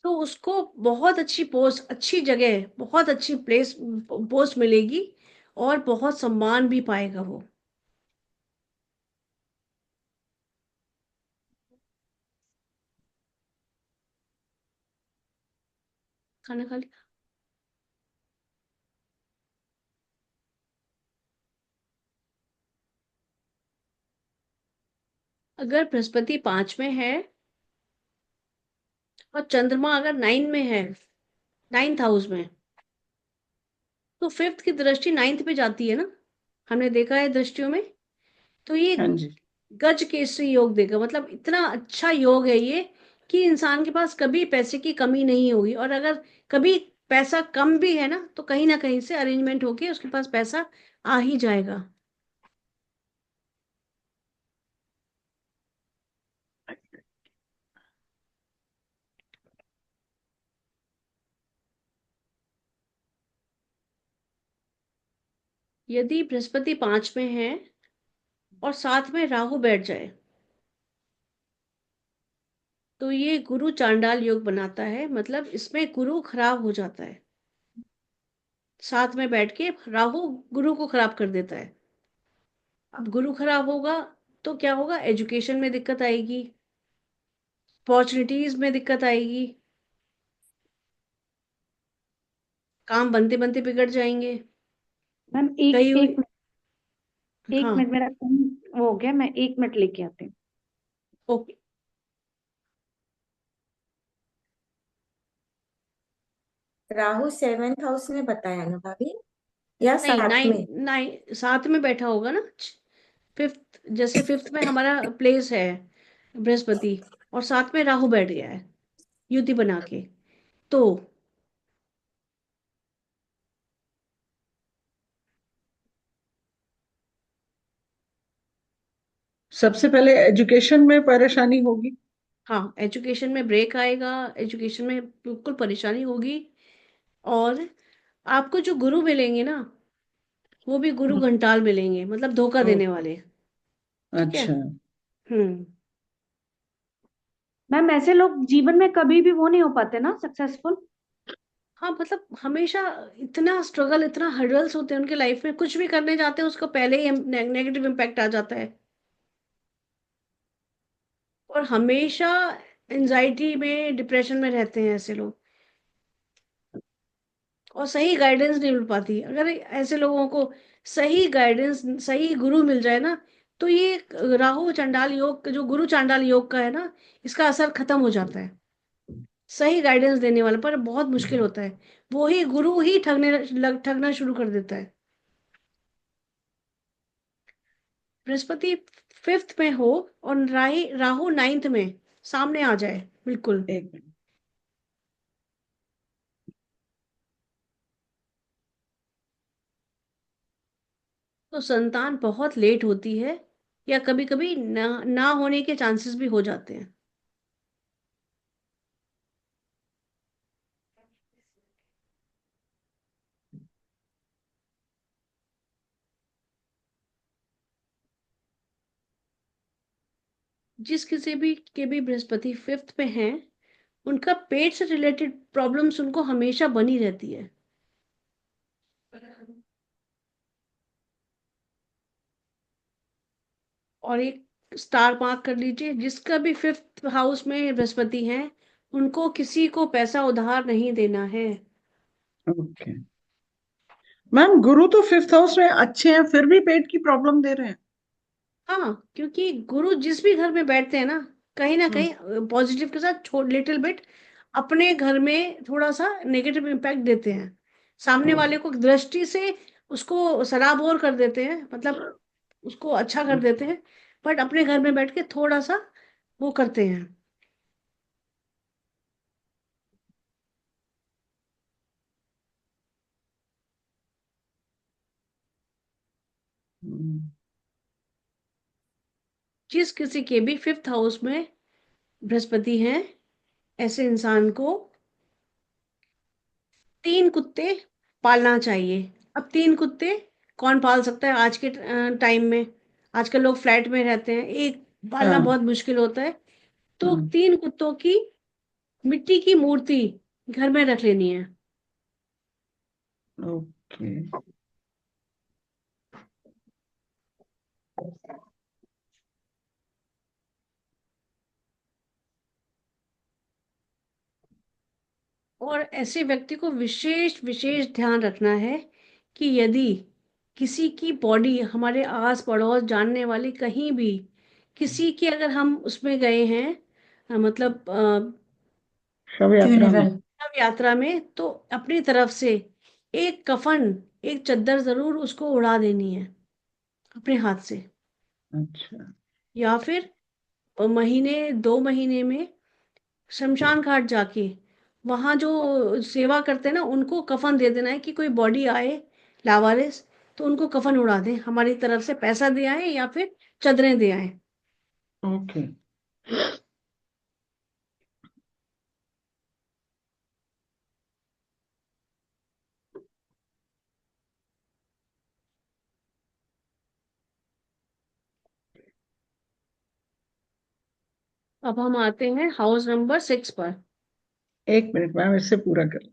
A: तो उसको बहुत अच्छी पोस्ट, अच्छी जगह, बहुत अच्छी पोस्ट मिलेगी, और बहुत सम्मान भी पाएगा वो। खाना खा लिया? अगर बृहस्पति 5 में है और चंद्रमा अगर 9 में है, 9th हाउस में, तो 5th की दृष्टि 9th पे जाती है ना, हमने देखा है दृष्टियों में। तो ये
B: हाँ जी।
A: गज केसरी योग देगा, मतलब इतना अच्छा योग है ये कि इंसान के पास कभी पैसे की कमी नहीं होगी। और अगर कभी पैसा कम भी है ना, तो कहीं ना कहीं से अरेंजमेंट होके उसके पास पैसा आ ही जाएगा। यदि बृहस्पति 5 में है और साथ में राहु बैठ जाए, तो ये गुरु चांडाल योग बनाता है, मतलब इसमें गुरु खराब हो जाता है। साथ में बैठ के राहु गुरु को खराब कर देता है। अब गुरु खराब होगा तो क्या होगा? एजुकेशन में दिक्कत आएगी, अपॉर्चुनिटीज में दिक्कत आएगी, काम बनते बनते बिगड़ जाएंगे।
D: मैम
A: कई
D: एक
A: हाँ,
D: मिनट मेरा फोन वो हो गया, मैं 1 मिनट लेके आती हूँ।
A: ओके।
C: राहु 7th हाउस में बताया ना भाभी, या
A: नहीं,
C: साथ में?
A: 9 साथ में बैठा होगा ना। 5th, जैसे 5th में हमारा प्लेस है बृहस्पति, और साथ में राहु बैठ गया है युति बना के, तो
B: सबसे पहले एजुकेशन में परेशानी होगी।
A: हाँ, एजुकेशन में ब्रेक आएगा, एजुकेशन में बिल्कुल परेशानी होगी। और आपको जो गुरु मिलेंगे ना, वो भी गुरु घंटाल मिलेंगे, मतलब धोखा
B: ओ,
A: देने वाले। ठीक है।
B: अच्छा।
A: हम्म।
D: मैम ऐसे लोग जीवन में कभी भी वो नहीं हो पाते ना सक्सेसफुल।
A: हाँ, मतलब हमेशा इतना स्ट्रगल, इतना हर्डल्स होते हैं उनके लाइफ में, कुछ भी करने जाते हैं उसको पहले ही नेगेटिव इम्पैक्ट आ जाता है। और हमेशा एंजाइटी में, डिप्रेशन में रहते हैं ऐसे लोग, और सही गाइडेंस नहीं मिल पाती। अगर ऐसे लोगों को सही गाइडेंस, सही गुरु मिल जाए ना, तो ये राहु चांडाल योग, जो गुरु चांडाल योग का है ना, इसका असर खत्म हो जाता है। सही गाइडेंस देने वाला, पर बहुत मुश्किल होता है। वो ही गुरु ही ठगना शुरू कर देता है। बृहस्पति 5th में हो और राहु 9th में सामने आ जाए, बिल्कुल,
B: एक मिनट।
A: तो संतान बहुत लेट होती है, या कभी कभी ना होने के चांसेस भी हो जाते हैं। जिस किसी भी के भी बृहस्पति 5th में हैं, उनका पेट से रिलेटेड प्रॉब्लम्स उनको हमेशा बनी रहती है। और एक स्टार मार्क कर लीजिए, जिसका भी 5th हाउस में बृहस्पति है, उनको किसी को पैसा उधार नहीं देना है।
B: ओके मैम, गुरु तो 5th हाउस में अच्छे हैं, फिर भी पेट की प्रॉब्लम दे रहे हैं।
A: हाँ, क्योंकि गुरु जिस भी घर में बैठते हैं ना
B: हम्म,
A: कहीं पॉजिटिव के साथ लिटिल बिट अपने घर में थोड़ा सा नेगेटिव इम्पैक्ट देते हैं। सामने वाले को दृष्टि से उसको सराबोर कर देते हैं, मतलब उसको अच्छा कर देते हैं, बट अपने घर में बैठ के थोड़ा सा वो करते हैं।
B: हम्म,
A: जिस किसी के भी 5th हाउस में बृहस्पति हैं, ऐसे इंसान को 3 कुत्ते पालना चाहिए। अब 3 कुत्ते कौन पाल सकता है आज के टाइम में? आजकल लोग फ्लैट में रहते हैं, एक पालना
B: हाँ।
A: बहुत मुश्किल होता है। तो
B: हम्म,
A: 3 कुत्तों की मिट्टी की मूर्ति घर में रख लेनी है।
B: ओके।
A: और ऐसे व्यक्ति को विशेष विशेष ध्यान रखना है कि यदि किसी की बॉडी हमारे आस पड़ोस जानने वाली कहीं भी किसी की अगर हम उसमें गए हैं मतलब
B: शव यात्रा में।
A: शव यात्रा में, तो अपनी तरफ से एक कफन, एक चद्दर जरूर उसको उड़ा देनी है अपने हाथ से।
B: अच्छा।
A: या फिर महीने 2 महीने में शमशान घाट जाके वहां जो सेवा करते हैं ना उनको कफन दे देना है कि कोई बॉडी आए लावारिस तो उनको कफन उड़ा दें, हमारी तरफ से पैसा दे आए या फिर चदरें दे आए।
B: ओके।
A: अब हम आते हैं हाउस नंबर 6 पर।
B: एक मिनट मैम, इससे पूरा कर।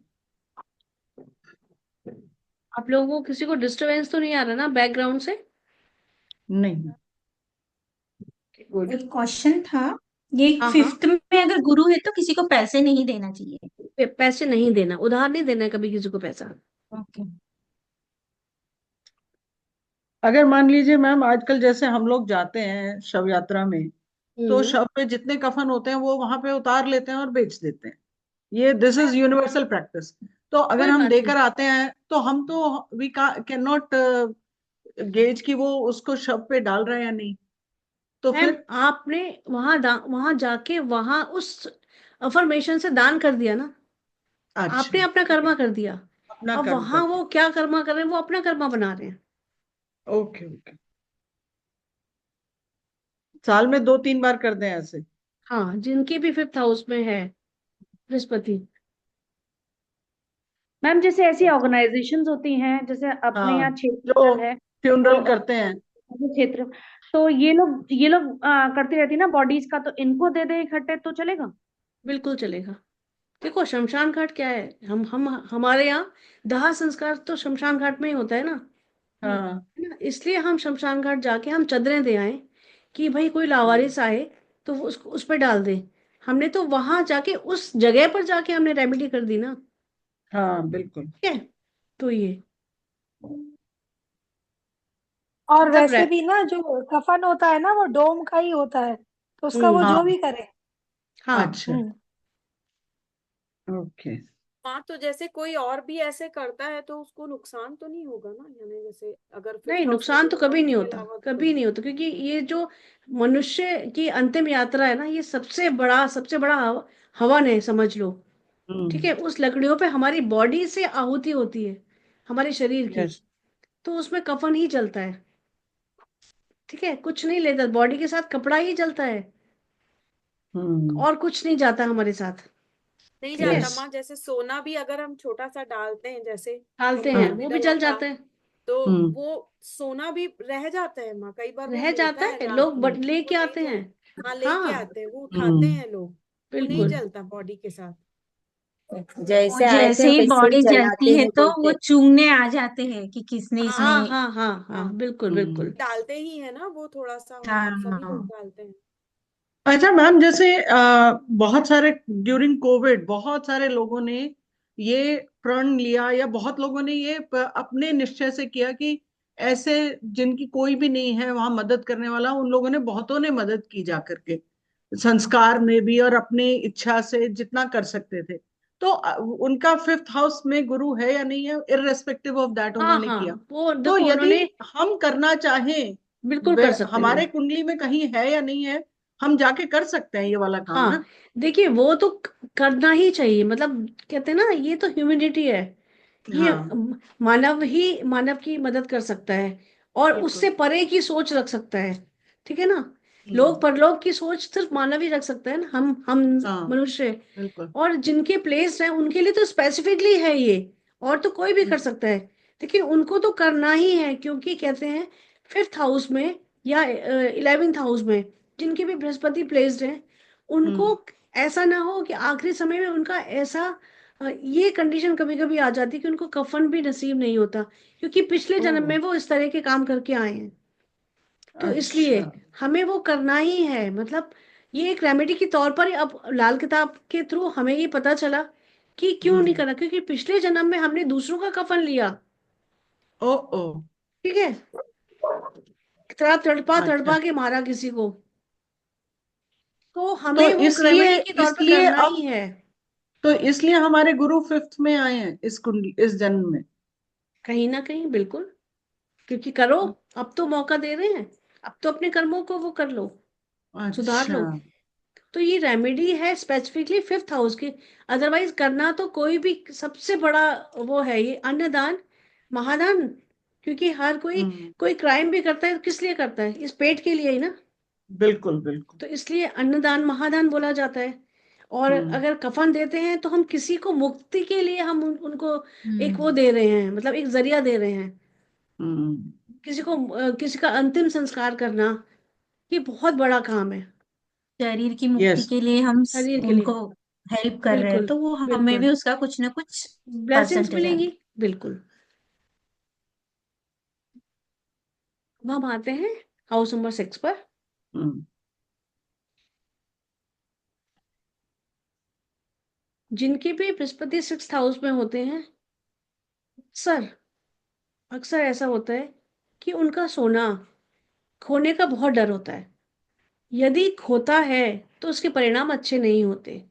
A: आप लोगों को किसी को डिस्टरबेंस तो नहीं आ रहा ना बैकग्राउंड से?
B: नहीं।
A: गुड।
C: एक क्वेश्चन था, ये
A: हाँ हाँ,
C: 5th में अगर गुरु है तो किसी को पैसे नहीं देना चाहिए?
A: पैसे नहीं देना, उधार नहीं देना है कभी किसी को पैसा।
C: ओके।
B: अगर मान लीजिए मैम, आजकल जैसे हम लोग जाते हैं शव यात्रा में, तो
A: हम्म।
B: शव पे जितने कफन होते हैं वो वहां पे उतार लेते हैं और बेच देते हैं। ये दिस इज यूनिवर्सल प्रैक्टिस। तो अगर
A: कोई
B: हम
A: बात नहीं
B: देकर आते हैं तो हम तो वी कैन नॉट गेज कि वो उसको शव पे डाल रहे हैं या नहीं। तो
A: मैम,
B: फिर
A: आपने वहां जाके वहां उस अफर्मेशन से दान कर दिया ना,
B: अच्छा,
A: आपने अपना
B: ठीक है,
A: कर्मा कर दिया।
B: अपना
A: अब
B: कर्म
A: वहां
B: कर।
A: वो क्या कर्मा कर रहे हैं, वो अपना कर्मा बना रहे हैं।
B: Okay okay. साल में 2-3 बार कर दें ऐसे।
A: हाँ, जिनकी भी 5th हाउस में है बृहस्पति।
D: मैम जैसे ऐसी ऑर्गेनाइजेशंस होती हैं, जैसे अपने
B: हाँ,
D: यहाँ क्षेत्र
B: जो
D: है
B: फ्यूनरल
D: तो
B: करते हैं।
D: क्षेत्र, तो ये लोग करती रहती है ना बॉडीज का, तो इनको दे दे इकट्ठे तो चलेगा?
A: बिल्कुल चलेगा। देखो शमशान घाट क्या है, हम हमारे यहाँ दाह संस्कार तो शमशान घाट में ही होता है ना,
B: हाँ।
A: है ना। इसलिए हम शमशान घाट जाके हम चदरें दे आए कि भाई कोई
B: हम्म,
A: लावारिस आए तो वो उसको उस पर डाल दे। हमने तो वहां जाके उस जगह पर जाके हमने रेमेडी कर दी ना।
B: हाँ बिल्कुल।
A: ठीक है, तो ये
E: और
A: मतलब
E: वैसे भी ना जो कफन होता है ना वो डोम का ही होता है, तो उसका वो
A: हम्म।
E: जो
B: हाँ।
E: भी करे।
A: हाँ,
B: अच्छा।
E: हम्म।
B: ओके।
F: हाँ, तो जैसे कोई और भी ऐसे करता है तो उसको नुकसान तो नहीं होगा ना, यानी जैसे अगर
A: नहीं
F: 5th हाउस में
A: नुकसान तो
F: गुरु है
A: कभी नहीं
F: उसके
A: होता,
F: अलावा कोई।
A: कभी नहीं होता, क्योंकि ये जो मनुष्य की अंतिम यात्रा है ना, ये सबसे बड़ा हवन है समझ लो। ठीक
B: हम्म।
A: है, उस लकड़ियों पे हमारी बॉडी से आहुति होती है, हमारे शरीर की।
B: यस।
A: तो उसमें कफन ही चलता है। ठीक है, कुछ नहीं लेता, बॉडी के साथ कपड़ा ही चलता है,
B: हम्म।
A: और कुछ नहीं जाता हमारे साथ।
F: नहीं
A: ठीक है,
F: जाता
B: यस।
F: माँ, जैसे सोना भी अगर हम छोटा सा डालते हैं, जैसे
A: डालते
F: हमने
A: हैं
B: हाँ।
F: अभी
A: वो भी
F: डला
A: जल
F: था,
A: जाते हैं।
F: तो
B: हम्म।
F: वो सोना भी रह जाता है माँ, कई बार वो
A: रह
F: मिलता
A: जाता
F: है
A: है,
F: रात
A: लोग
F: में, वो
A: लेके
F: नहीं
A: आते हैं।
F: जलता। हाँ, लेके
A: हाँ,
F: आते हैं, वो उठाते
B: हम्म।
F: हैं लोग, वो नहीं
A: बिल्कुल।
F: जलता बॉडी के साथ।
C: जैसे
E: और
C: आए
E: जैसे
C: थे
E: ही
C: वैसे ही
E: बॉडी
C: जलाते
E: जलती है
C: हैं
E: तो
C: बोलते
E: वो
C: हैं।
E: चूमने आ जाते हैं कि किसने
A: हाँ
E: इसमें।
A: हाँ हाँ हाँ,
F: हाँ,
A: बिल्कुल
B: हम्म।
A: बिल्कुल।
F: डालते ही है ना वो थोड़ा सा,
E: हाँ
F: हाँ, सभी लोग
E: हाँ।
F: डालते हैं।
B: अच्छा मैम, जैसे बहुत सारे ड्यूरिंग कोविड बहुत सारे लोगों ने ये प्रण लिया, या बहुत लोगों ने ये अपने निश्चय से किया कि ऐसे जिनकी कोई भी नहीं है वहां मदद करने वाला, उन लोगों ने बहुतों ने मदद की जा करके, संस्कार में भी और अपनी इच्छा से जितना कर सकते थे। तो उनका 5th हाउस में गुरु है या नहीं है, इररेस्पेक्टिव ऑफ दैट
A: हाँ
B: उन्होंने किया।
A: हाँ, वो
B: तो
A: देखो
B: यदि
A: उन्होंने
B: हम करना चाहें,
A: बिल्कुल कर सकते हैं
B: हमारे
A: मैम।
B: कुंडली में कहीं है या नहीं है, हम जाके कर सकते हैं ये वाला काम ना।
A: हाँ, देखिए वो तो करना ही चाहिए, मतलब कहते हैं ना ये तो ह्यूमैनिटी है। ये
B: हाँ
A: मानव ही मानव की मदद कर सकता है, और
B: बिल्कुल।
A: उससे परे की सोच रख सकता है। ठीक है ना,
B: हम्म।
A: लोक परलोक की सोच सिर्फ मानव ही रख सकता है ना, हम
B: हाँ
A: मनुष्य।
B: बिल्कुल।
A: और जिनके प्लेस है उनके लिए तो स्पेसिफिकली है ये, और तो कोई भी कर
B: हम्म।
A: सकता है। लेकिन उनको तो करना ही है, क्योंकि कहते हैं 5th हाउस में या 11th हाउस में जिनके भी बृहस्पति प्लेस्ड हैं, उनको
B: हम्म।
A: ऐसा ना हो कि आखिरी समय में उनका ऐसा ये कंडीशन कभी कभी आ जाती है कि उनको कफन भी नसीब नहीं होता, क्योंकि पिछले जन्म
B: ओह।
A: में वो इस तरह के काम करके आए हैं। तो इसलिए
B: अच्छा।
A: हमें वो करना ही है, मतलब ये एक रेमेडी के तौर पर ही अब लाल किताब के थ्रू हमें ये पता चला कि क्यों नहीं करना, क्योंकि पिछले जन्म में हमने दूसरों का कफन लिया।
B: ओ ओ।
A: ठीक है, इतना तड़पा
B: अच्छा,
A: तड़पा के मारा किसी को, तो
B: तो
A: हमें वो
B: इसलिए
A: रेमेडी के तौर पे
B: इसलिए
A: करना
B: अब
A: ही है।
B: तो इसलिए हमारे गुरु फिफ्थ में आए हैं इस कुंडली, इस जन्म में।
A: कहीं ना कहीं बिल्कुल, क्योंकि करो, अब तो मौका दे रहे हैं, अब तो अपने कर्मों को वो कर लो, सुधार
B: अच्छा।
A: लो। तो ये रेमेडी है स्पेसिफिकली फिफ्थ हाउस की। अदरवाइज करना तो कोई भी, सबसे बड़ा वो है ये अन्नदान, महादान। क्योंकि हर कोई,
B: हम्म।
A: कोई क्राइम भी करता है तो किस लिए करता है? इस पेट के लिए ही ना।
B: बिल्कुल बिल्कुल।
A: तो इसलिए अन्नदान महादान बोला जाता है। और
B: हम्म
A: अगर कफन देते हैं तो हम किसी को मुक्ति के लिए हम उनको एक वो
C: हम्म।
A: दे रहे हैं, मतलब एक जरिया दे रहे हैं।
B: हम्म।
A: किसी को किसी का अंतिम संस्कार करना, ये बहुत बड़ा काम है
C: शरीर की मुक्ति
B: यस।
C: के लिए हम
A: शरीर के लिए।
C: उनको हेल्प कर रहे हैं,
A: बिल्कुल
C: तो वो हमें
A: बिल्कुल,
C: भी उसका कुछ ना कुछ
A: ब्लेसिंग्स
C: परसेंटेज
A: मिलेंगी।
C: आएगा।
A: बिल्कुल। अब हम आते हैं हाउस नंबर 6 पर।
B: हम्म।
A: जिनके भी बृहस्पति 6th हाउस में होते हैं, अक्सर अक्सर ऐसा होता है कि उनका सोना खोने का बहुत डर होता है। यदि खोता है तो उसके परिणाम अच्छे नहीं होते,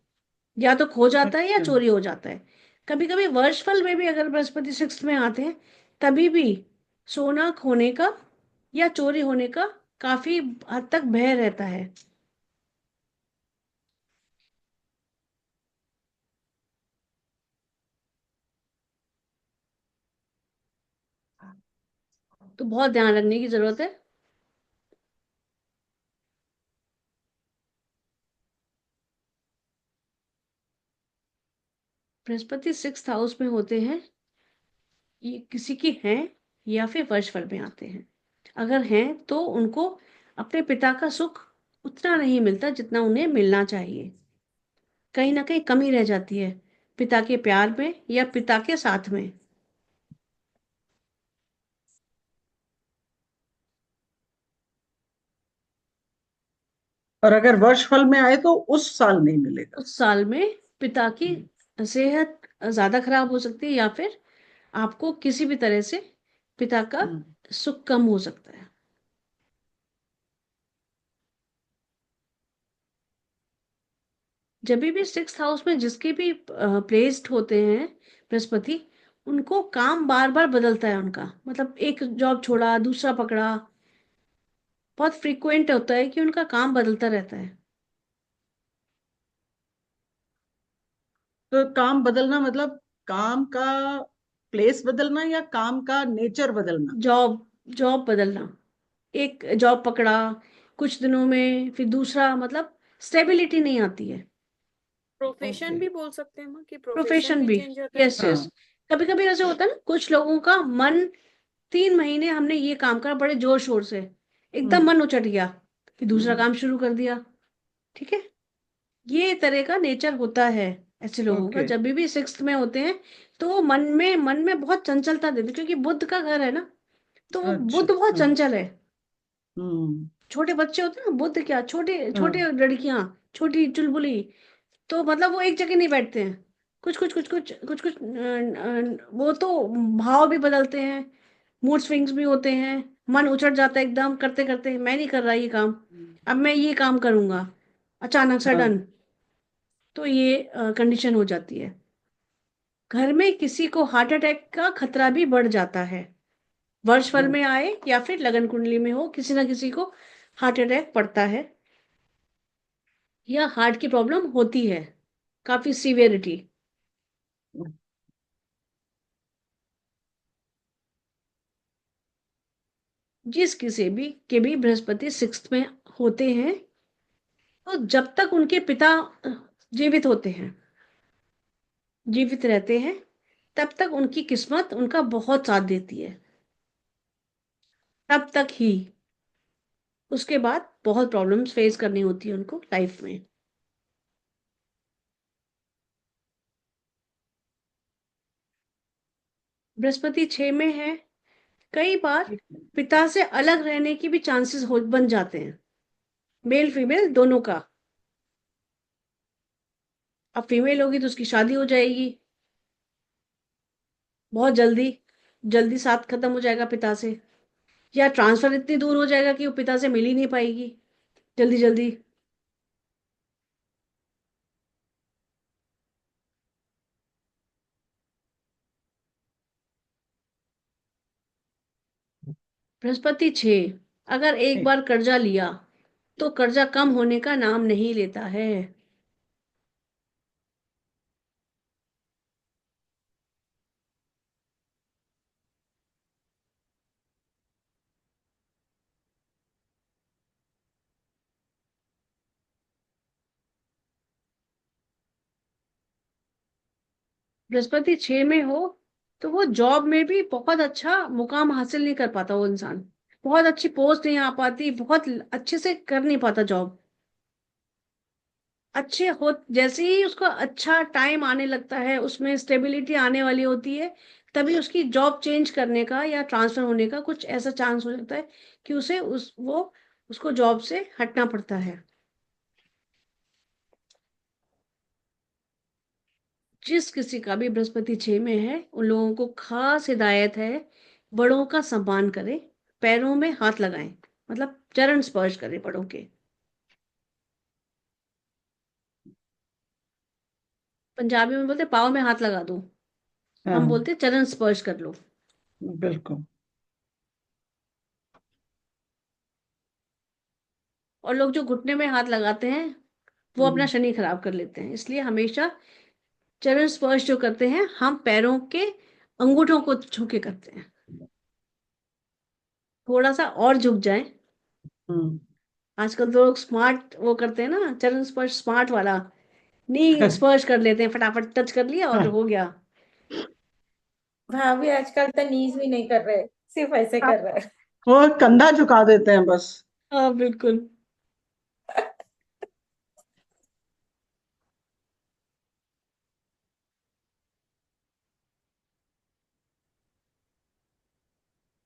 A: या तो खो जाता है या
B: अच्छा।
A: चोरी हो जाता है। कभी कभी वर्षफल में भी अगर बृहस्पति 6th में आते हैं, तभी भी सोना खोने का या चोरी होने का काफी हद तक भय रहता है। तो बहुत ध्यान रखने की जरूरत है। बृहस्पति 6th हाउस में होते हैं, ये किसी की हैं या फिर वर्षफल में आते हैं। अगर हैं तो उनको अपने पिता का सुख उतना नहीं मिलता जितना उन्हें मिलना चाहिए। कहीं ना कहीं कमी रह जाती है पिता के प्यार में या पिता के साथ में।
B: और अगर वर्षफल में आए तो उस साल नहीं मिलेगा।
A: उस साल में पिता की सेहत ज्यादा खराब हो सकती है, या फिर आपको किसी भी तरह से पिता का
B: हम्म।
A: सुख कम हो सकता है। जब भी 6th हाउस में जिसके भी प्लेस्ड होते हैं बृहस्पति, उनको काम बार बार बदलता है उनका, मतलब एक जॉब छोड़ा दूसरा पकड़ा। बहुत फ्रीक्वेंट होता है कि उनका काम बदलता रहता है।
B: तो काम बदलना मतलब काम का प्लेस बदलना या काम का नेचर बदलना?
A: जॉब जॉब बदलना, एक जॉब पकड़ा कुछ दिनों में, फिर दूसरा, मतलब स्टेबिलिटी नहीं आती है।
F: Profession
B: okay.
F: भी बोल सकते हैं माँ, कि प्रोफेशन
A: प्रोफेशन
F: भी
A: भी,
F: चेंज होता है।
A: Yes yes.
B: हाँ।
A: कभी कभी ऐसे होता है ना, कुछ लोगों का मन, 3 महीने हमने ये काम करा बड़े जोर शोर से, एकदम
B: हम्म।
A: मन उचट गया, फिर दूसरा
B: हम्म।
A: काम शुरू कर दिया। ठीक है, ये तरह का नेचर होता है ऐसे लोगों का
B: ओके।
A: जब भी 6th में होते हैं। तो वो मन में बहुत चंचलता देते, क्योंकि बुध का घर है ना, तो वो
B: अच्छा।
A: बुध बहुत
B: हाँ।
A: चंचल है।
B: हम्म।
A: छोटे बच्चे होते हैं ना, बुध क्या, छोटे छोटे
B: हाँ।
A: लड़कियां, छोटी चुलबुली, तो मतलब वो एक जगह नहीं बैठते हैं। कुछ वो तो भाव भी बदलते हैं, मूड स्विंग्स भी होते हैं। मन उछट जाता है एकदम, करते करते मैं नहीं कर रहा ये काम, अब मैं ये काम करूंगा, अचानक
B: हाँ।
A: सडन। तो ये कंडीशन हो जाती है। घर में किसी को हार्ट अटैक का खतरा भी बढ़ जाता है, वर्षफल
B: हाँ।
A: में आए या फिर लगन कुंडली में हो, किसी ना किसी को हार्ट अटैक पड़ता है, या हार्ट की प्रॉब्लम होती है, काफी सीवियरिटी। जिस किसी भी के भी बृहस्पति 6th में होते हैं, तो जब तक उनके पिता जीवित होते हैं, जीवित रहते हैं, तब तक उनकी किस्मत उनका बहुत साथ देती है, तब तक ही। उसके बाद बहुत प्रॉब्लम्स फेस करनी होती है उनको लाइफ में। बृहस्पति 6 में है, कई बार पिता से अलग रहने की भी चांसेस हो बन जाते हैं, मेल फीमेल दोनों का। अब फीमेल होगी तो उसकी शादी हो जाएगी बहुत जल्दी, जल्दी साथ खत्म हो जाएगा पिता से, या ट्रांसफर इतनी दूर हो जाएगा कि वो पिता से मिल ही नहीं पाएगी जल्दी जल्दी। बृहस्पति 6, अगर एक बार कर्जा लिया तो कर्जा कम होने का नाम नहीं लेता है। बृहस्पति 6 में हो तो वो जॉब में भी बहुत अच्छा मुकाम हासिल नहीं कर पाता, वो इंसान बहुत अच्छी पोस्ट नहीं आ पाती, बहुत अच्छे से कर नहीं पाता जॉब। अच्छे हो जैसे ही उसका अच्छा टाइम आने लगता है, उसमें स्टेबिलिटी आने वाली होती है, तभी उसकी जॉब चेंज करने का या ट्रांसफर होने का कुछ ऐसा चांस हो जाता है कि उसे उसको जॉब से हटना पड़ता है। जिस किसी का भी बृहस्पति 6 में है उन लोगों को खास हिदायत है, बड़ों का सम्मान करें, पैरों में हाथ लगाएं, मतलब चरण स्पर्श करें बड़ों के। पंजाबी में बोलते पाँव में हाथ लगा दो, हम
B: हाँ,
A: बोलते चरण स्पर्श कर लो।
B: बिल्कुल।
A: और लोग जो घुटने में हाथ लगाते हैं वो अपना
B: हम्म,
A: शनि खराब कर लेते हैं, इसलिए हमेशा चरण स्पर्श जो करते हैं हम पैरों के अंगूठों को छू के करते हैं। थोड़ा सा और झुक जाएं।
B: हम्म।
A: आजकल तो लोग स्मार्ट वो करते हैं ना, चरण स्पर्श स्मार्ट वाला, नी स्पर्श कर लेते हैं, फटाफट टच कर लिया और हो गया।
C: भाभी आजकल तो नीज भी नहीं कर रहे, सिर्फ ऐसे कर रहे हैं।
B: वो कंधा झुका देते हैं बस।
A: हाँ बिल्कुल।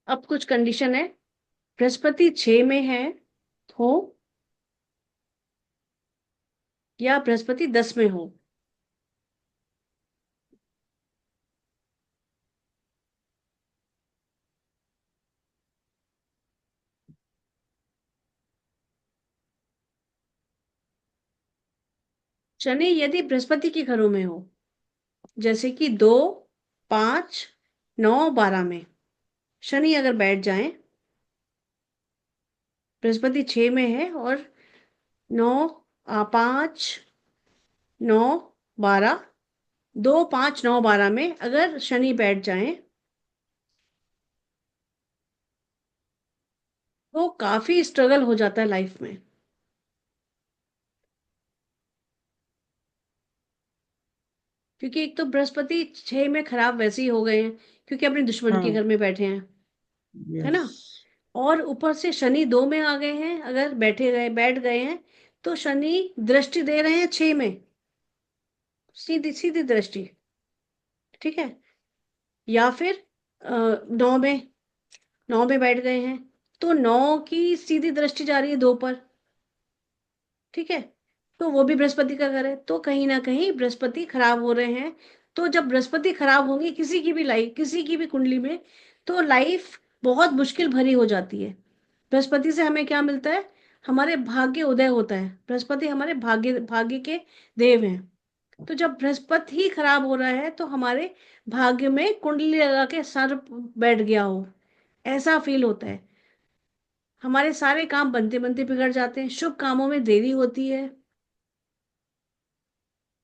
A: अब कुछ कंडीशन है, बृहस्पति 6 में है हो या बृहस्पति 10 में हो। शनि यदि बृहस्पति के घरों में हो, जैसे कि 2, 5, 9, 12 में शनि अगर बैठ जाए, बृहस्पति 6 में है और 9, 5, 9, 12, 2, 5, 9, 12 में अगर शनि बैठ जाए तो काफी स्ट्रगल हो जाता है लाइफ में। क्योंकि एक तो बृहस्पति 6 में खराब वैसे ही हो गए हैं क्योंकि अपने दुश्मन के
B: हाँ।
A: घर में बैठे हैं, है
B: यस।
A: ना। और ऊपर से शनि 2 में आ गए हैं, अगर बैठ गए हैं तो शनि दृष्टि दे रहे हैं 6 में, सीधी सीधी दृष्टि, ठीक है। या फिर 9 में, 9 में बैठ गए हैं तो 9 की सीधी दृष्टि जा रही है 2 पर, ठीक है। तो वो भी बृहस्पति का घर है, तो कहीं ना कहीं बृहस्पति खराब हो रहे हैं। तो जब बृहस्पति खराब होंगे किसी की भी लाइफ, किसी की भी कुंडली में, तो लाइफ बहुत मुश्किल भरी हो जाती है। बृहस्पति से हमें क्या मिलता है, हमारे भाग्य उदय होता है, बृहस्पति हमारे भाग्य भाग्य के देव हैं। तो जब बृहस्पति ही खराब हो रहा है तो हमारे भाग्य में कुंडली लगा के सर बैठ गया हो, ऐसा फील होता है। हमारे सारे काम बनते बनते बिगड़ जाते हैं, शुभ कामों में देरी होती है।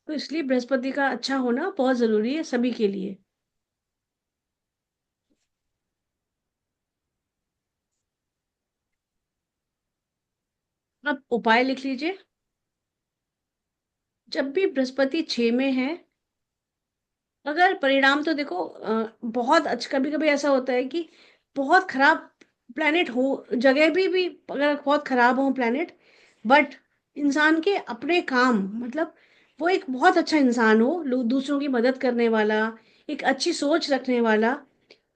A: तो इसलिए बृहस्पति का अच्छा होना बहुत जरूरी है सभी के लिए। अब उपाय लिख लीजिए। जब भी बृहस्पति 6 में है, अगर परिणाम तो देखो बहुत अच्छा, कभी कभी ऐसा होता है कि बहुत खराब प्लेनेट हो, जगह भी अगर बहुत खराब हो प्लेनेट, बट इंसान के अपने काम, मतलब वो एक बहुत अच्छा इंसान हो, दूसरों की मदद करने वाला, एक अच्छी सोच रखने वाला,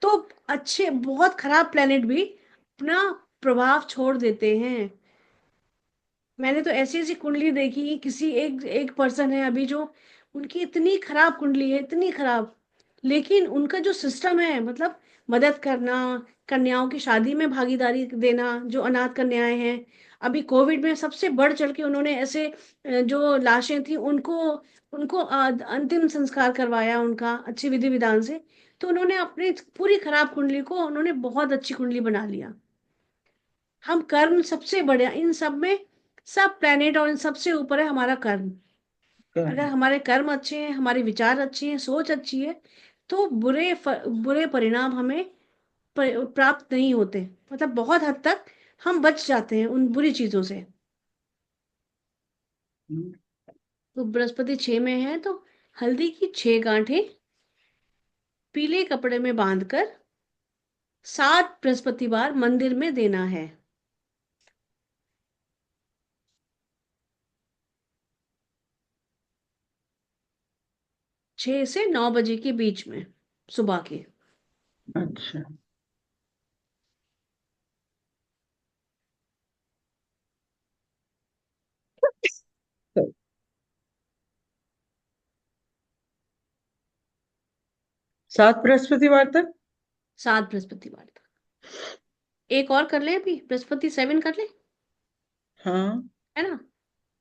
A: तो अच्छे बहुत खराब प्लेनेट भी अपना प्रभाव छोड़ देते हैं। मैंने तो ऐसी ऐसी कुंडली देखी, किसी एक एक पर्सन है अभी जो उनकी इतनी खराब कुंडली है, इतनी खराब, लेकिन उनका जो सिस्टम है, मतलब मदद करना, कन्याओं की शादी में भागीदारी देना, जो अनाथ कन्याएं हैं, अभी कोविड में सबसे बढ़ चढ़ के उन्होंने ऐसे जो लाशें थी उनको उनको अंतिम संस्कार करवाया उनका अच्छी विधि विधान से। तो उन्होंने अपनी पूरी खराब कुंडली को उन्होंने बहुत अच्छी कुंडली बना लिया। हम कर्म सबसे बड़े इन सब में, सब प्लेनेट और इन सबसे ऊपर है हमारा कर्म। अगर हमारे कर्म अच्छे हैं, हमारे विचार अच्छे हैं, सोच अच्छी है, तो बुरे परिणाम हमें प्राप्त नहीं होते, मतलब बहुत हद तक हम बच जाते हैं उन बुरी चीजों से। तो बृहस्पति 6 में है तो हल्दी की 6 गांठें पीले कपड़े में बांधकर 7 बृहस्पतिवार मंदिर में देना है। 6 से 9 बजे के बीच में सुबह के।
B: अच्छा, 7 बृहस्पतिवार तक।
A: 7 बृहस्पतिवार तक। एक और कर ले, अभी बृहस्पति 7 कर ले,
B: हाँ,
A: है ना।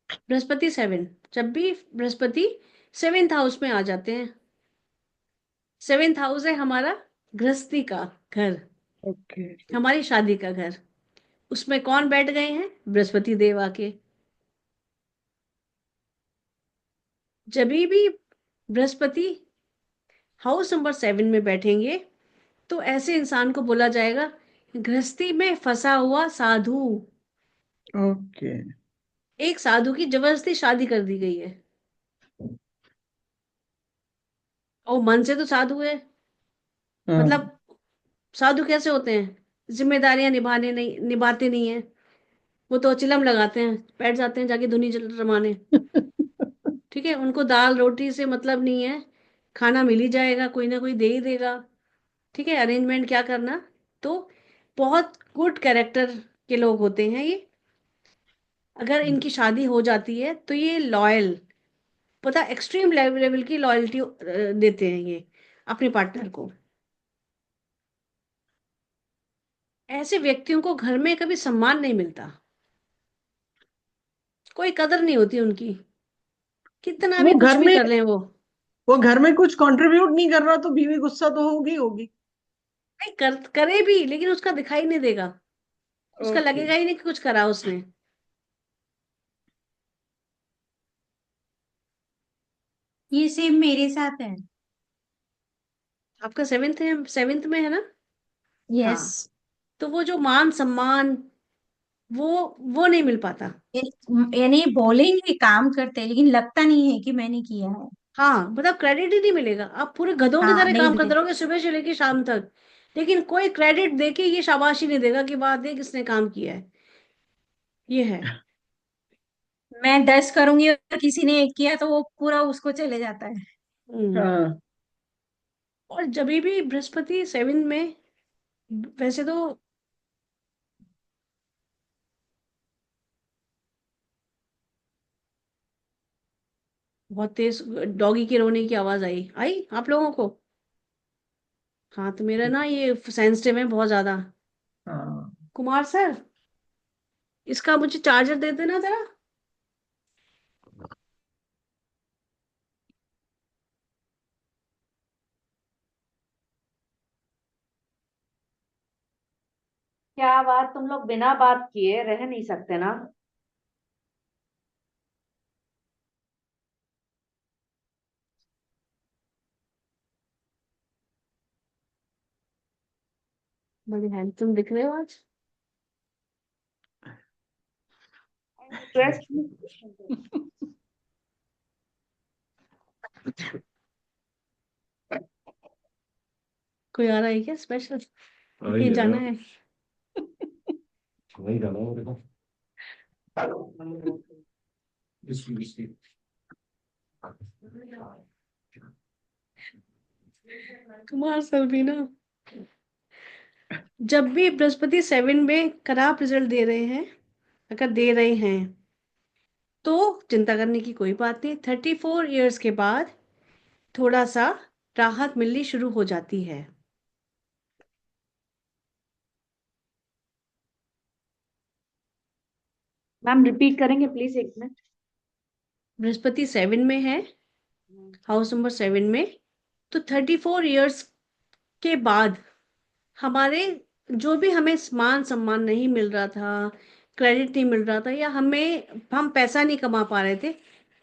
A: बृहस्पति 7, जब भी बृहस्पति 7th हाउस में आ जाते हैं, 7th हाउस है हमारा गृहस्थी का घर,
B: ओके।
A: हमारी शादी का घर। उसमें कौन बैठ गए हैं? बृहस्पति देव आके। जब भी बृहस्पति हाउस नंबर 7 में बैठेंगे तो ऐसे इंसान को बोला जाएगा गृहस्थी में फंसा हुआ साधु।
B: ओके।
A: एक साधु की जबरदस्ती शादी कर दी गई है, और मन से तो साधु है,
B: हाँ।
A: मतलब साधु कैसे होते हैं? जिम्मेदारियां निभाते नहीं है, वो तो चिलम लगाते हैं, बैठ जाते हैं जाके धुनी रमाने। ठीक है, उनको दाल रोटी से मतलब नहीं है, खाना मिल ही जाएगा, कोई ना कोई दे ही देगा। ठीक है, अरेंजमेंट क्या करना। तो बहुत गुड कैरेक्टर के लोग होते हैं ये। अगर इनकी शादी हो जाती है तो ये लॉयल, पता एक्सट्रीम लेवल की लॉयल्टी देते हैं ये अपने पार्टनर को। ऐसे व्यक्तियों को घर में कभी सम्मान नहीं मिलता, कोई कदर नहीं होती उनकी, कितना भी
B: वो
A: कुछ
B: घर
A: भी
B: में
A: कर लें
B: वो घर में कुछ कंट्रीब्यूट नहीं कर रहा तो बीवी गुस्सा तो होगी होगी।
A: नहीं करे भी, लेकिन उसका दिखाई नहीं देगा, उसका
B: ओके।
A: लगेगा ही नहीं कि कुछ करा उसने।
C: ये सेम मेरे साथ है।
A: आपका 7th है, 7th में है ना।
C: यस।
A: हाँ, तो वो जो मान सम्मान, वो नहीं मिल पाता।
C: यानी बोलेंगे काम करते हैं, लेकिन लगता नहीं है कि मैंने किया है।
A: हाँ, मतलब क्रेडिट ही नहीं मिलेगा, आप पूरे गधों की
C: हाँ,
A: तरह
C: नहीं
A: काम करते
C: मिलेगा।
A: रहोगे सुबह से लेकर शाम तक, लेकिन कोई क्रेडिट देके ये शाबाशी नहीं देगा कि वाह देख किसने काम किया है। ये है।
C: मैं 10 करूंगी और किसी ने एक किया तो वो पूरा उसको चले जाता है।
A: हम्म।
B: हाँ।
A: और जब भी बृहस्पति 7 में, वैसे तो बहुत तेज डॉगी के रोने की आवाज आई आई आप लोगों को। हाँ, तो मेरा ना ये सेंसिटिव है बहुत ज्यादा।
B: हाँ।
A: कुमार सर, इसका मुझे चार्जर दे देना जरा।
D: क्या बात, तुम लोग बिना बात किए रह नहीं सकते ना।
A: बड़े हैंडसम दिख रहे हो आज।
D: ड्रेस
A: कोई आ रहा है क्या स्पेशल,
G: वही
A: कहीं
G: है
A: जाना
G: ना,
A: है?
G: वही जाना है मेरे को। इसकी
A: कुमार सर भी ना, जब भी बृहस्पति 7 में खराब रिजल्ट दे रहे हैं, अगर दे रहे हैं, तो चिंता करने की कोई बात नहीं, 34 ईयर्स के बाद थोड़ा सा राहत मिलनी शुरू हो जाती है।
D: मैम रिपीट करेंगे प्लीज, एक मिनट।
A: बृहस्पति 7 में है, हाउस नंबर 7 में, तो 34 ईयर्स के बाद हमारे जो भी हमें मान सम्मान नहीं मिल रहा था, क्रेडिट नहीं मिल रहा था, या हम पैसा नहीं कमा पा रहे थे,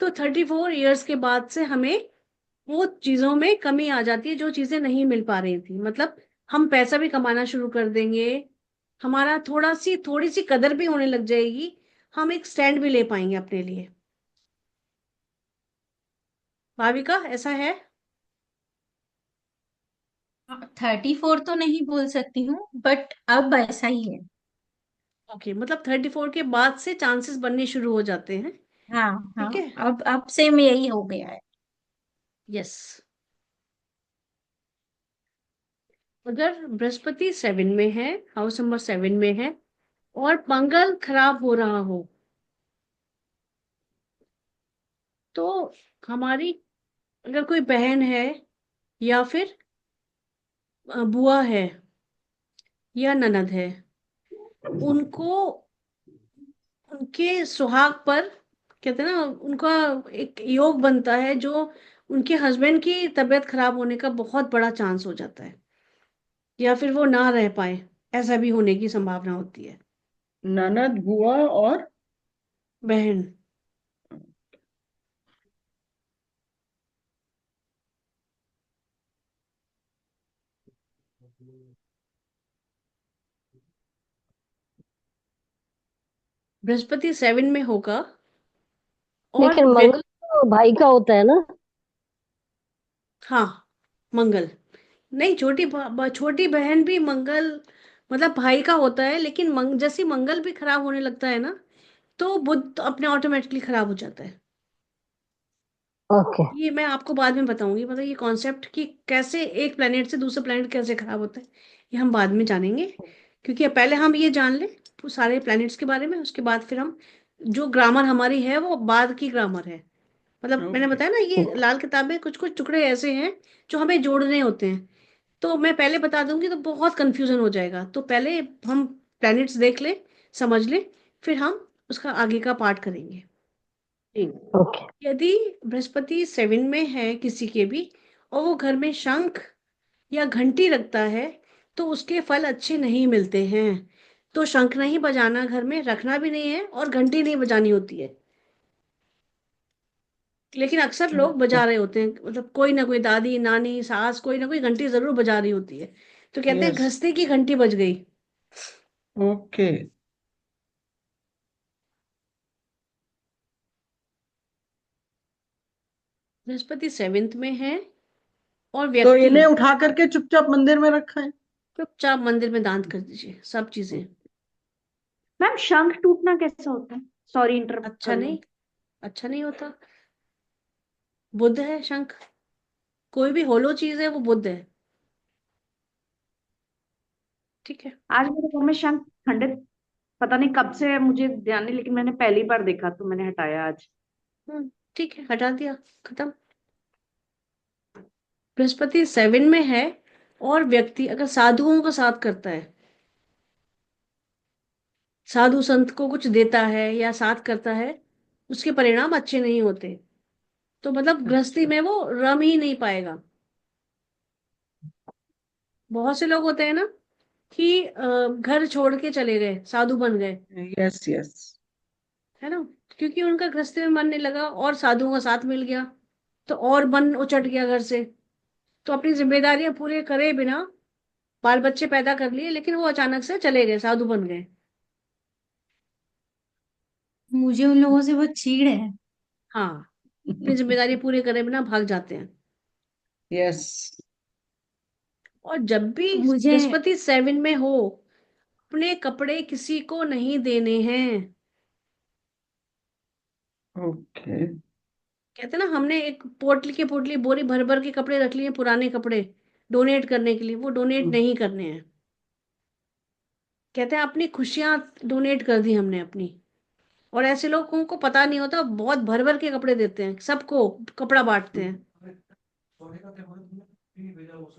A: तो 34 ईयर्स के बाद से हमें वो चीजों में कमी आ जाती है जो चीजें नहीं मिल पा रही थी। मतलब हम पैसा भी कमाना शुरू कर देंगे, हमारा थोड़ी सी कदर भी होने लग जाएगी, हम एक स्टैंड भी ले पाएंगे अपने लिए। भाविका, ऐसा है?
C: 34 तो नहीं बोल सकती हूँ, बट अब ऐसा ही है।
A: ओके, मतलब 34 के बाद से चांसेस बनने शुरू हो जाते हैं।
C: हाँ
A: ठीक
C: हाँ,
A: है।
C: अब सेम यही हो गया है।
A: यस। अगर बृहस्पति 7 में है, हाउस नंबर 7 में है, और मंगल खराब हो रहा हो, तो हमारी अगर कोई बहन है, या फिर बुआ है, या ननद है, उनको उनके सुहाग पर, कहते हैं ना, उनका एक योग बनता है जो उनके हस्बैंड की तबीयत खराब होने का बहुत बड़ा चांस हो जाता है, या फिर वो ना रह पाए, ऐसा भी होने की संभावना होती है।
B: ननद, बुआ और
A: बहन। बृहस्पति 7 में होगा, और
H: लेकिन मंगल तो भाई का होता है ना।
A: हाँ, मंगल नहीं, छोटी बहन भी मंगल, मतलब भाई का होता है, लेकिन जैसे मंगल भी खराब होने लगता है ना, तो बुध अपने ऑटोमेटिकली खराब हो जाता है।
H: ओके।
A: ये मैं आपको बाद में बताऊंगी, मतलब ये कॉन्सेप्ट कि कैसे एक प्लेनेट से दूसरे प्लेनेट कैसे खराब होता है, ये हम बाद में जानेंगे। क्योंकि पहले हम ये जान लें वो सारे प्लैनेट्स के बारे में, उसके बाद फिर हम, जो ग्रामर हमारी है वो बाद की ग्रामर है। मतलब मैंने
B: ओके।
A: बताया ना, ये लाल किताब में कुछ कुछ टुकड़े ऐसे हैं जो हमें जोड़ने होते हैं, तो मैं पहले बता दूंगी तो बहुत कंफ्यूजन हो जाएगा। तो पहले हम प्लैनेट्स देख लें, समझ लें, फिर हम उसका आगे का पार्ट करेंगे।
H: ओके।
A: यदि बृहस्पति 7 में है किसी के भी, और वो घर में शंख या घंटी रखता है, तो उसके फल अच्छे नहीं मिलते हैं। तो शंख नहीं बजाना, घर में रखना भी नहीं है, और घंटी नहीं बजानी होती है। लेकिन अक्सर लोग बजा रहे होते हैं, मतलब कोई ना कोई दादी नानी सास कोई ना कोई घंटी जरूर बजा रही होती है, तो कहते हैं
B: यस।
A: घसने की घंटी बज गई।
B: ओके।
A: बृहस्पति 7 में है, और
B: तो
A: व्यक्ति
B: इन्हें उठा करके चुपचाप मंदिर में रखा है।
A: चुपचाप मंदिर में दान कर दीजिए सब चीजें।
D: मैम शंख टूटना कैसे होता है? सॉरी इंटरप्ट
A: अच्छा
D: कर रही
A: नहीं,
D: हूँ।
A: अच्छा नहीं होता। बुध है शंख, कोई भी होलो चीज है वो बुध है। ठीक है।
D: आज मेरे घर में शंख खंडित, पता नहीं कब से है, मुझे ध्यान नहीं, लेकिन मैंने पहली बार देखा तो मैंने हटाया आज।
A: ठीक है, हटा दिया, खत्म। बृहस्पति 7 में है, और व्यक्ति अगर साधुओं का साथ करता है, साधु संत को कुछ देता है या साथ करता है, उसके परिणाम अच्छे नहीं होते। तो मतलब गृहस्थी
B: अच्छा।
A: में वो रम ही नहीं पाएगा। बहुत से लोग होते हैं ना कि घर छोड़ के चले गए, साधु बन गए,
B: यस यस।
A: है ना, क्योंकि उनका गृहस्थी में मन नहीं लगा और साधुओं का साथ मिल गया, तो और मन उचट गया घर से। तो अपनी जिम्मेदारियां पूरे करे बिना बाल बच्चे पैदा कर लिए, लेकिन वो अचानक से चले गए, साधु बन गए।
C: मुझे उन लोगों से बहुत चीड़ है।
A: हाँ, अपनी जिम्मेदारी पूरी करे बिना भाग जाते हैं।
B: यस।
A: और जब भी
C: मुझे
A: बृहस्पति 7 में हो, अपने कपड़े किसी को नहीं देने हैं।
B: ओके।
A: कहते ना, हमने एक पोटली की पोटली बोरी भर भर के कपड़े रख लिए, पुराने कपड़े डोनेट करने के लिए, वो डोनेट नहीं करने हैं। कहते हैं अपनी खुशियां डोनेट कर दी हमने अपनी, और ऐसे लोगों को पता नहीं होता, बहुत भर भर के कपड़े देते हैं, सबको कपड़ा बांटते हैं।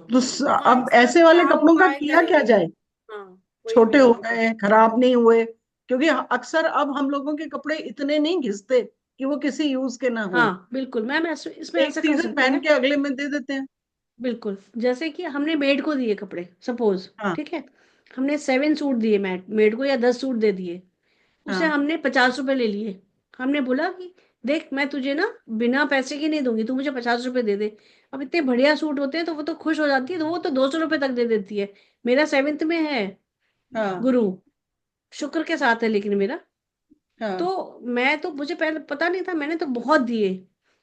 B: तो
F: हाँ
B: अब
F: सर,
B: ऐसे वाले
F: क्या
B: कपड़ों का
F: उपाय
B: किया क्या
F: करेंगे?
B: जाए?
F: हाँ, वही
B: छोटे
F: मैं
B: हो
F: कह रही
B: गए, खराब नहीं हुए, क्योंकि अक्सर अब हम लोगों के कपड़े इतने नहीं घिसते कि वो किसी यूज के ना हो।
A: हाँ बिल्कुल मैम, इसमें
B: एक
A: ऐसा कर
B: सीजन
A: सकते
B: पहन
A: हैं।
B: के अगले में दे देते हैं।
A: बिल्कुल, जैसे कि हमने मेड को दिए कपड़े, सपोज,
B: हाँ
A: ठीक है, हमने 7 सूट दिए मेड को, या 10 सूट दे दिए, उसे
B: हाँ
A: हमने 50 रुपए ले लिए। हमने बोला कि देख, मैं तुझे ना बिना पैसे की नहीं दूंगी, तू मुझे 50 रुपए दे दे। अब इतने बढ़िया सूट होते हैं तो वो तो खुश हो जाती है, तो वो तो 200 रुपए तक दे देती है। मेरा 7th में है
B: हाँ
A: गुरु, शुक्र के साथ है लेकिन मेरा।
B: हाँ।
A: तो मैं तो, मुझे पहले पता नहीं था, मैंने तो बहुत दिए,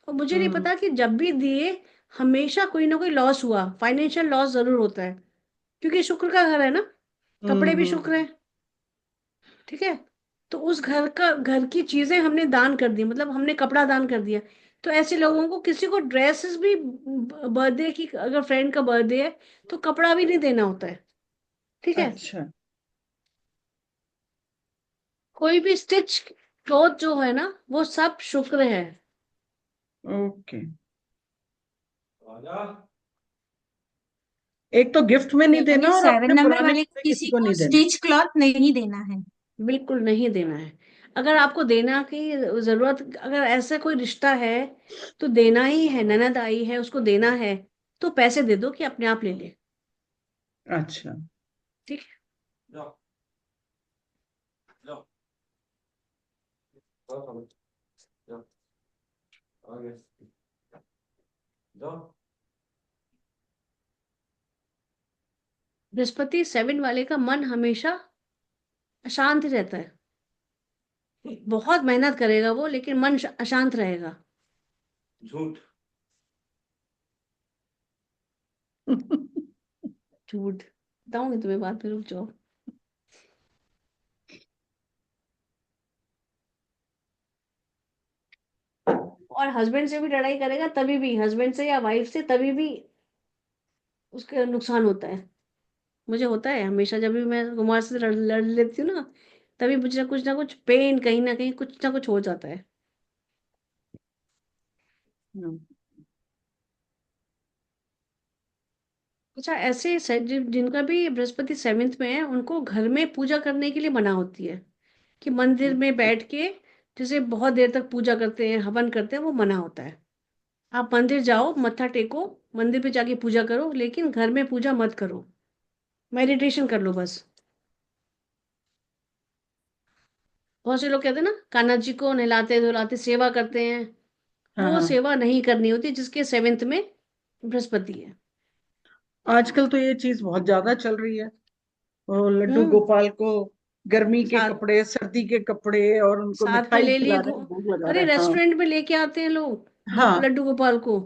A: और मुझे नहीं
B: हम्म
A: पता कि जब भी दिए हमेशा कोई ना कोई लॉस हुआ, फाइनेंशियल लॉस जरूर होता है, क्योंकि शुक्र का घर है ना, कपड़े भी शुक्र
B: हम्म।
A: है, ठीक है। तो उस घर की चीजें हमने दान कर दी, मतलब हमने कपड़ा दान कर दिया। तो ऐसे लोगों को, किसी को ड्रेसेस भी, बर्थडे की, अगर फ्रेंड का बर्थडे है तो कपड़ा भी नहीं देना होता है, ठीक है।
B: अच्छा।
A: कोई भी स्टिच क्लॉथ जो है ना, वो सब शुक्र है।
B: ओके। एक तो गिफ्ट में नहीं
C: यानी
B: देना, और
C: 7
B: अपने
C: नंबर
B: पुराने
C: वाले को
B: कपड़े किसी
C: किसी
B: को
C: को
B: नहीं देने।
C: स्टिच क्लॉथ नहीं देना है।
A: बिल्कुल नहीं देना है। अगर आपको देना की जरूरत, अगर ऐसा कोई रिश्ता है तो देना ही है, ननद आई है उसको देना है, तो पैसे दे दो कि अपने आप ले ले,
B: अच्छा।
A: ठीक है।
G: जाओ, जाओ, जाओ, जाओ, आगे, जाओ।
A: बृहस्पति 7 वाले का मन हमेशा अशांत रहता है, बहुत मेहनत करेगा वो, लेकिन मन अशांत रहेगा।
G: झूठ।
A: झूठ, बताऊंगी तुम्हें बात में, रुक जाओ। और हस्बैंड से भी लड़ाई करेगा तभी भी, हस्बैंड से या वाइफ से, तभी भी उसका नुकसान होता है। मुझे होता है हमेशा, जब भी मैं कुमार से लड़ लेती हूँ ना, तभी मुझे कुछ ना कुछ पेन, कहीं ना कहीं कुछ ना कुछ हो जाता है।
B: हम्म।
A: अच्छा, ऐसे जिनका भी बृहस्पति 7th में है, उनको घर में पूजा करने के लिए मना होती है, कि मंदिर में बैठ के जैसे बहुत देर तक पूजा करते हैं, हवन करते हैं, वो मना होता है। आप मंदिर जाओ, मत्था टेको, मंदिर पे जाके पूजा करो, लेकिन घर में पूजा मत करो, मेडिटेशन कर लो बस। बहुत से लोग कहते हैं ना, कान्हा जी को नहलाते धुलाते सेवा करते हैं,
B: हाँ
A: वो
B: हाँ।
A: सेवा नहीं करनी होती जिसके 7th में बृहस्पति है।
B: आजकल तो ये चीज बहुत ज्यादा चल रही है। वो लड्डू
A: हम्म।
B: गोपाल को गर्मी के
A: साथ
B: कपड़े, सर्दी के कपड़े, और उनको
A: साथ में
B: मिठाई
A: ले लिए
B: खिला रहे हैं, भोग लगा रहे
A: अरे,
B: हैं। हाँ
A: रेस्टोरेंट में लेके आते हैं लोग
B: हाँ।
A: लड्डू गोपाल को।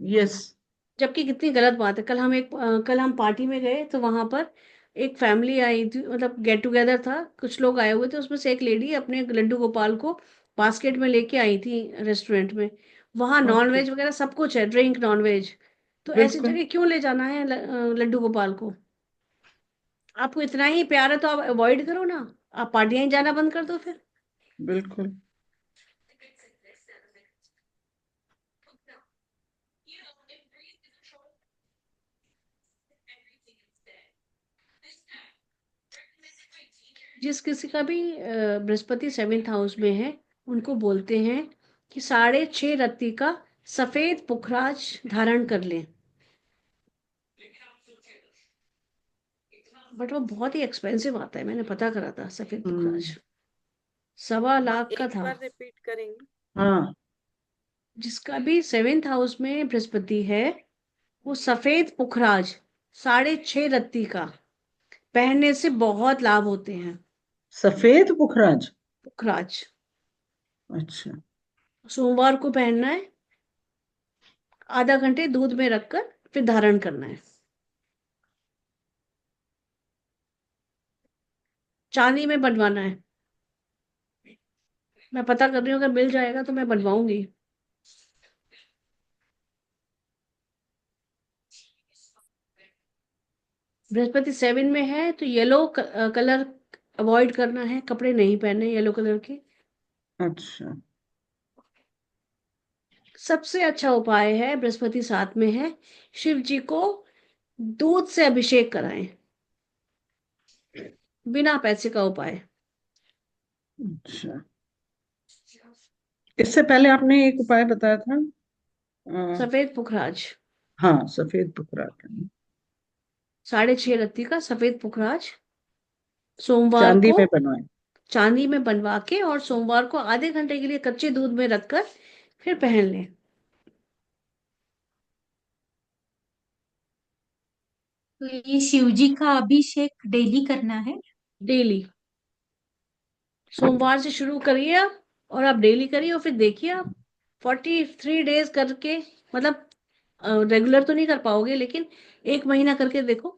B: यस।
A: जबकि कितनी गलत बात है। कल हम पार्टी में गए तो वहां पर एक फैमिली आई थी, मतलब गेट टुगेदर था, कुछ लोग आए हुए थे, उसमें से एक लेडी अपने लड्डू गोपाल को बास्केट में लेके आई थी रेस्टोरेंट में। वहां नॉन
B: ओके।
A: वेज वगैरह सब कुछ है, ड्रिंक नॉन वेज। तो ऐसी
B: बिल्कुल।
A: जगह क्यों ले जाना है लड्डू गोपाल को? आपको इतना ही प्यार है तो आप अवॉइड करो ना, आप पार्टियां ही जाना बंद कर दो फिर।
B: बिल्कुल।
A: जिस किसी का भी बृहस्पति 7th हाउस में है, उनको बोलते हैं कि 6.5 रत्ती का सफेद पुखराज धारण कर लें। बट वो बहुत ही एक्सपेंसिव आता है, मैंने पता करा था, सफेद पुखराज
B: हम्म।
A: 1.25 लाख का
F: एक
A: था।
F: बार रिपीट करेंगे?
B: हाँ।
A: जिसका भी 7th हाउस में बृहस्पति है, वो सफेद पुखराज 6.5 रत्ती का पहनने से बहुत लाभ होते हैं।
B: सफेद पुखराज।
A: पुखराज
B: अच्छा।
A: सोमवार को पहनना है, आधा घंटे दूध में रखकर फिर धारण करना है। चांदी में बनवाना है, मैं पता कर रही हूँ, अगर मिल जाएगा तो मैं बनवाऊंगी। बृहस्पति 7 में है तो येलो कलर अवॉइड करना है, कपड़े नहीं पहनने येलो कलर के।
B: अच्छा।
A: सबसे अच्छा उपाय है, बृहस्पति साथ में है, शिव जी को दूध से अभिषेक कराएं, बिना पैसे का उपाय।
B: अच्छा, इससे पहले आपने एक उपाय बताया था।
A: सफेद पुखराज,
B: हाँ, सफेद पुकरा का।
A: 6.5 रत्ती का सफेद पुखराज सोमवार
B: चांदी
A: को
B: में बनवाए।
A: चांदी में बनवा के, और सोमवार को आधे घंटे के लिए कच्चे दूध में रखकर फिर पहन लें।
C: तो ये शिव जी का अभिषेक डेली करना है?
A: डेली, सोमवार से शुरू करिए आप, और आप डेली करिए, और फिर देखिए आप 43 डेज करके, मतलब रेगुलर तो नहीं कर पाओगे, लेकिन 1 महीना करके देखो।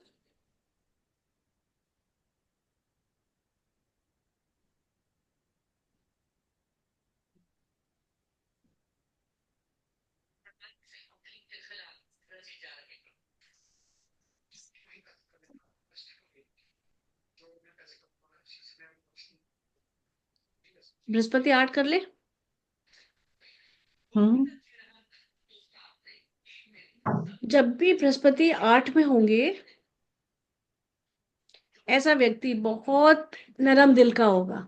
A: बृहस्पति 8 कर ले।
B: हम्म।
A: जब भी बृहस्पति 8 में होंगे, ऐसा व्यक्ति बहुत नरम दिल का होगा।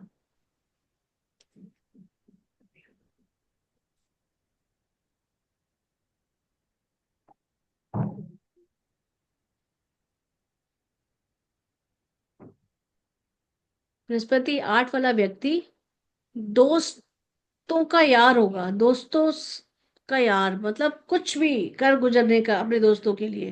A: बृहस्पति 8 वाला व्यक्ति दोस्तों का यार होगा, का यार, मतलब कुछ भी कर गुजरने का अपने दोस्तों के लिए।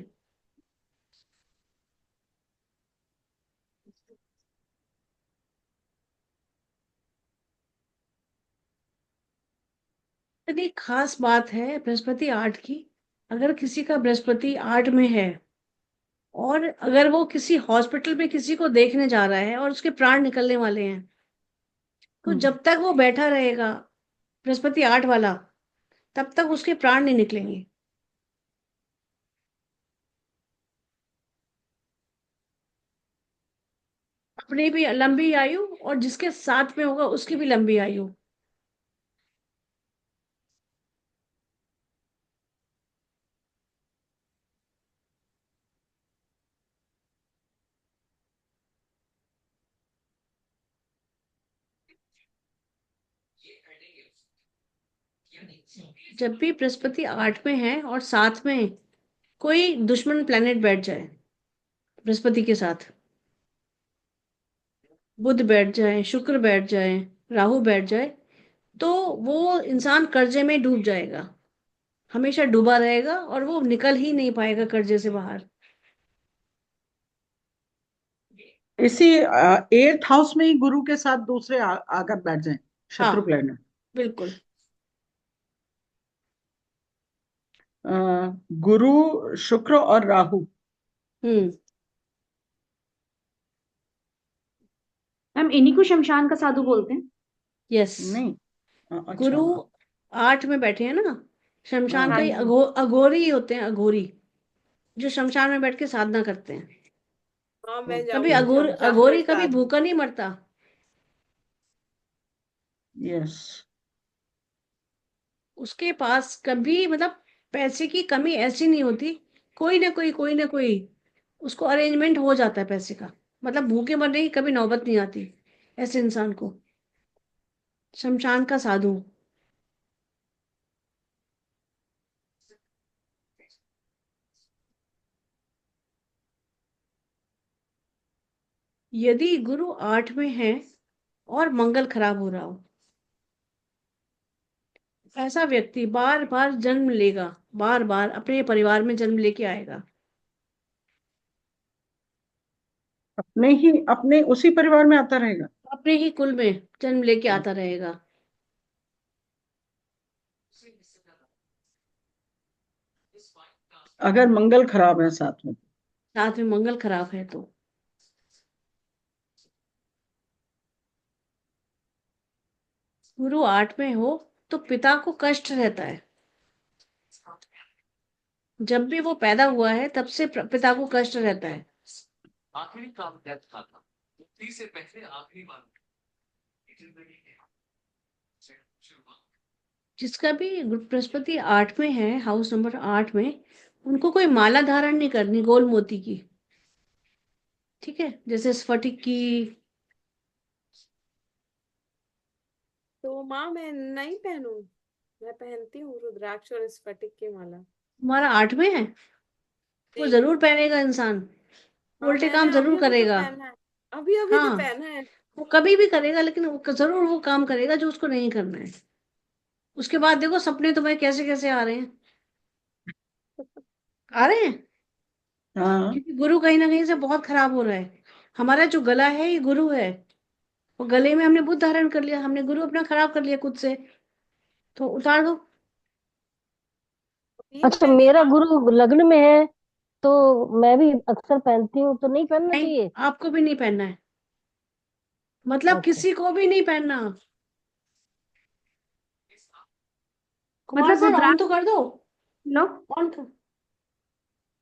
A: इतनी खास बात है बृहस्पति 8 की। अगर किसी का बृहस्पति 8 में है, और अगर वो किसी हॉस्पिटल में किसी को देखने जा रहा है और उसके प्राण निकलने वाले हैं, तो जब तक वो बैठा रहेगा बृहस्पति 8 वाला, तब तक उसके प्राण नहीं निकलेंगे। अपनी भी लंबी आयु, और जिसके साथ में होगा उसकी भी लंबी आयु। जब भी बृहस्पति 8 में है और साथ में कोई दुश्मन प्लेनेट बैठ जाए बृहस्पति के साथ, बुध बैठ जाए, शुक्र बैठ जाए, राहु बैठ जाए, तो वो इंसान कर्जे में डूब जाएगा, हमेशा डूबा रहेगा, और वो निकल ही नहीं पाएगा कर्जे से बाहर।
B: इसी 8th हाउस में ही गुरु के साथ दूसरे आकर बैठ जाएं, शत्रु
A: हाँ,
B: प्लेनेट।
A: बिल्कुल।
B: गुरु, शुक्र और राहु।
A: हम्म।
D: मैम इन्हीं को शमशान का साधु बोलते हैं।
A: यस।
B: नहीं, अच्छा।
A: गुरु 8 में बैठे हैं ना, शमशान का
B: हाँ,
A: ही
C: हाँ।
A: अघोरी होते हैं, अघोरी, जो शमशान में बैठ के साधना करते हैं।
F: हाँ, मैं
A: कभी
F: जाऊंगी शमशान में
A: अघोरी कभी
F: साथ।
A: भूखा नहीं मरता।
B: यस।
A: उसके पास कभी, मतलब पैसे की कमी ऐसी नहीं होती, कोई ना कोई उसको अरेंजमेंट हो जाता है पैसे का, मतलब भूखे मरने की कभी नौबत नहीं आती ऐसे इंसान को। शमशान का साधु। यदि गुरु 8 में है और मंगल खराब हो रहा हो, ऐसा व्यक्ति बार बार जन्म लेगा, बार बार अपने परिवार में जन्म लेके आएगा।
B: अपने उसी परिवार में आता रहेगा।
A: अपने ही कुल में जन्म लेके आता रहेगा।
B: अगर मंगल खराब है साथ में।
A: साथ में मंगल खराब है तो। गुरु 8 में हो तो पिता को कष्ट रहता है। जब भी वो पैदा हुआ है तब से पिता को कष्ट रहता है। जिसका भी बृहस्पति 8 में है, हाउस नंबर 8 में, उनको कोई माला धारण नहीं करनी गोल मोती की, ठीक है, जैसे स्फटिक की।
F: तो माँ मैं नहीं पहनूं? मैं पहनती हूँ रुद्राक्ष और स्फटिक की माला।
A: हमारा 8 में है, वो
F: जी
A: जरूर पहनेगा इंसान,
F: हाँ,
A: उल्टे
F: मैंने
A: काम
F: अभी
A: जरूर
F: अभी तो
A: करेगा।
F: पहना है। अभी अभी तो
A: हाँ,
F: पहना है।
A: वो कभी भी करेगा, लेकिन वो जरूर वो काम करेगा जो उसको नहीं करना है। उसके बाद देखो सपने तुम्हें कैसे कैसे आ रहे हैं, आ रहे हैं,
B: हाँ।
A: क्योंकि गुरु कहीं ना कहीं से बहुत खराब हो रहा है। हमारा जो गला है ये गुरु है, वो गले में हमने बुद्ध धारण कर लिया, हमने गुरु अपना खराब कर लिया खुद से, तो उतार दो।
F: ये
H: अच्छा,
F: पहनिए
H: मेरा
F: माँ।
H: गुरु लग्न में है तो मैं भी अक्सर पहनती हूँ, तो नहीं पहनना
A: नहीं,
H: चाहिए?
A: आपको भी नहीं पहनना है, मतलब
H: ओके।
A: किसी को भी नहीं पहनना। कुमार
D: मतलब
A: सर ऑन तो
D: रुद्राक्ष
A: कर दो,
D: लोग,
A: ऑन कर।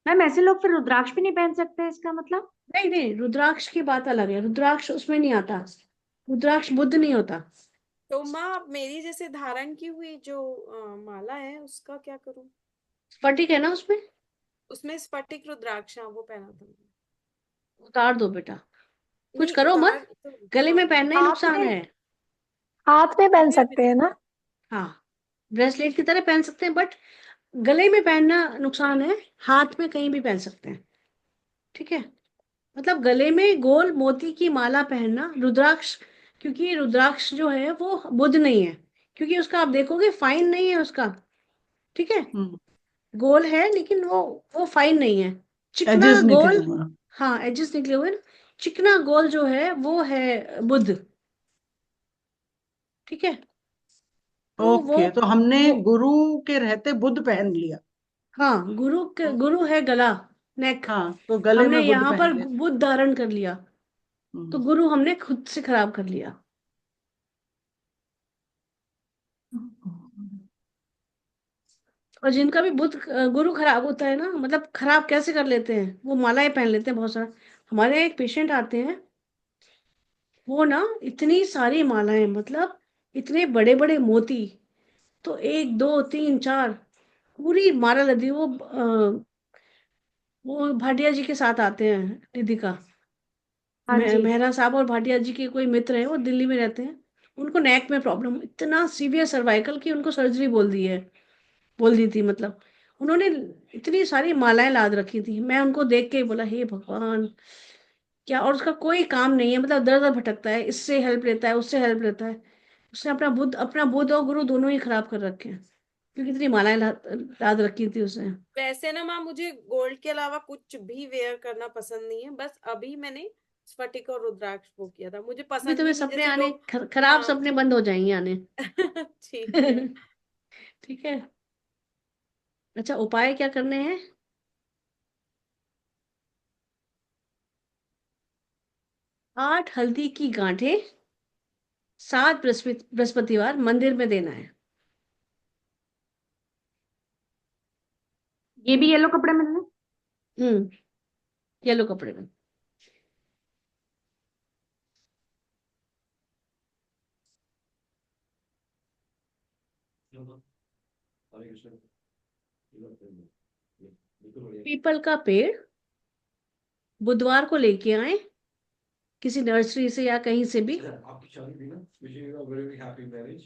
D: मैम ऐसे लोग फिर रुद्राक्ष भी नहीं पहन सकते, इसका मतलब?
A: नहीं नहीं, रुद्राक्ष की बात अलग है, रुद्राक्ष उसमें नहीं आता, रुद्राक्ष बुद्ध नहीं होता।
F: तो माँ मेरी जैसे धारण की हुई जो माला है उसका क्या करूँ?
A: स्फटिक है ना उसमें,
F: उसमें स्फटिक रुद्राक्ष, हाँ, वो पहना था मैंने।
A: उतार दो बेटा, कुछ
F: नहीं
A: करो
F: उतार
A: मत,
F: तो,
A: गले
F: हाँ
A: में
F: हाँ,
A: पहनना ही
E: हाथ
A: नुकसान
E: में,
A: है।
E: हाथ में पहन
F: अभी अभी
E: सकते
F: तो।
E: हैं ना?
A: हाँ, ब्रेसलेट की तरह पहन सकते हैं, बट गले में पहनना नुकसान है, हाथ में कहीं भी पहन सकते हैं, ठीक है। मतलब गले में गोल मोती की माला पहनना, रुद्राक्ष, क्योंकि रुद्राक्ष जो है वो बुद्ध नहीं है, क्योंकि उसका आप देखोगे फाइन नहीं है उसका, ठीक है,
B: हम्म।
A: गोल है लेकिन वो फाइन नहीं है, चिकना
B: एजेस निकले
A: गोल।
B: हुए हैं।
A: हाँ, एजेस निकले हुए ना, चिकना गोल जो है वो है बुद्ध, ठीक है। तो वो
B: ओके, तो हमने
A: वो
B: गुरु के रहते बुद्ध पहन लिया।
A: हाँ, गुरु है गला, नेक,
B: हाँ, तो गले
A: हमने
B: में बुद्ध
A: यहाँ
B: पहन
A: पर
B: लिया।
A: बुद्ध धारण कर लिया, तो
B: हम्म।
A: गुरु हमने खुद से खराब कर लिया। और जिनका भी बुद्ध गुरु खराब होता है ना, मतलब खराब कैसे कर लेते हैं, वो मालाएं पहन लेते हैं बहुत सारा। हमारे यहाँ एक पेशेंट आते हैं, वो ना इतनी सारी मालाएं, मतलब इतने बड़े बड़े मोती, तो 1 2 3 4 पूरी माला लदी। वो भाटिया जी के साथ आते हैं, दीदी का,
D: हाँ जी।
A: मेहरा साहब और भाटिया जी के कोई मित्र हैं, वो दिल्ली में रहते हैं। उनको नेक में प्रॉब्लम, इतना सीवियर सर्वाइकल की उनको सर्जरी बोल दी थी, मतलब उन्होंने इतनी सारी मालाएं लाद रखी थी। मैं उनको देख के ही बोला, हे भगवान, क्या, और उसका कोई काम नहीं है, मतलब दर दर भटकता है, इससे हेल्प लेता है, उससे हेल्प लेता है। उसने अपना बुद्ध और गुरु दोनों ही खराब कर रखे हैं, क्योंकि इतनी मालाएं लाद रखी थी उसने।
F: वैसे ना माँ मुझे गोल्ड के अलावा कुछ भी वेयर करना पसंद नहीं है, बस अभी मैंने स्फटिक और रुद्राक्ष वो किया था, मुझे
A: अभी
F: पसंद
A: तुम्हें
F: भी नहीं
A: सपने
F: जैसे
A: आने,
F: लोग।
A: खराब
F: हाँ
A: सपने बंद हो जाएंगे आने।
F: ठीक है।
A: ठीक है। अच्छा, उपाय क्या करने हैं? 8 हल्दी की गांठें 7 बृहस्पतिवार मंदिर में देना है।
D: ये भी येलो कपड़े में लेना?
A: हम्म, येलो कपड़े में।
G: हरे कृष्ण। बिल्कुल बढ़िया।
A: पीपल का पेड़ बुधवार को लेके आए, किसी नर्सरी से या कहीं से भी।
G: आपकी शादी भी ना, wishing you a very happy marriage,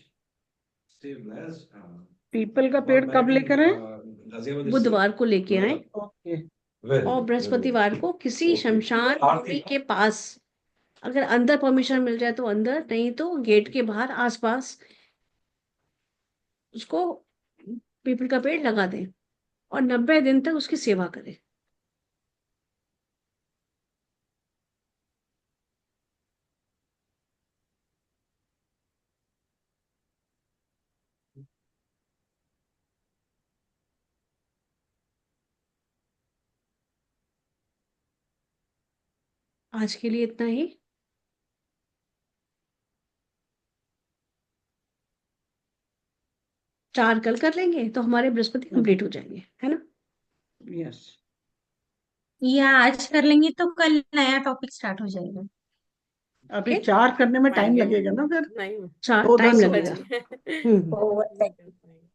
G: stay blessed.
B: People का
G: और
B: पेड़
G: मैं
B: कब
G: भी
B: लेकर आए?
G: गाजियाबाद से
A: बुधवार को लेके आए,
B: ओके।
G: वेरी
A: और
G: गुड वेरी गुड।
A: बृहस्पतिवार को किसी शमशान भूमि के पास, अगर अंदर परमिशन मिल जाए तो अंदर, नहीं तो गेट के बाहर आसपास उसको पीपल का पेड़ लगा दें, और 90 दिन तक उसकी सेवा करें। आज के लिए इतना ही। 4 कल कर लेंगे तो हमारे बृहस्पति कंप्लीट हो जाएंगे, है ना।
B: यस।
C: या आज कर लेंगे तो कल नया टॉपिक स्टार्ट हो जाएगा।
B: अभी
A: Okay?
B: 4 करने में टाइम
F: आएंगे।
B: लगेगा ना फिर,
F: नहीं
A: 4
B: 2
A: टाइम
B: 10 हो
A: लगेगा।
B: गया।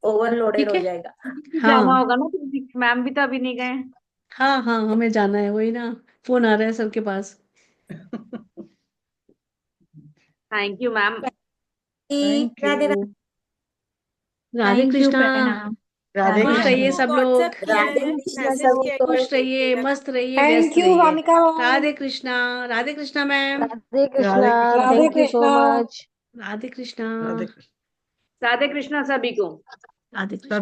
C: ओवरलोडेड
A: ठीक
C: हो
A: है।
C: जाएगा।
D: जाना
A: हाँ
D: होगा ना, फिजिक्स मैम भी तो अभी नहीं गए।
A: हाँ हाँ, हमें जाना है, वही ना, फोन आ रहा है सर के पास।
D: Thank you ma'am.
B: Thank
C: Radhe
B: you.
A: Radhe
C: thank you
A: Krishna.
C: प्रणाम।
B: राधे
A: खुश
C: राधे
A: रहिए
B: कृष्ण।
C: राधे।
A: सब लोग,
F: व्हाट्सएप किया
C: राधे
F: है,
C: कृष्णा
F: मैसेज
C: सब
F: किया है,
A: खुश रहिए,
F: कीजिएगा।
A: मस्त रहिए,
E: थैंक
A: व्यस्त
E: यू
A: रहिए।
E: Wamiqa ma'am.
A: Radhe Krishna. Radhe Krishna ma'am.
H: Radhe Krishna,
B: Radhe Krishna.
E: Radhe
H: thank you so
E: Krishna.
H: Much.
A: Radhe Krishna.
B: Radhe
D: Radhe Krishna सभी को।
A: राधे कृष्णा।
B: सभी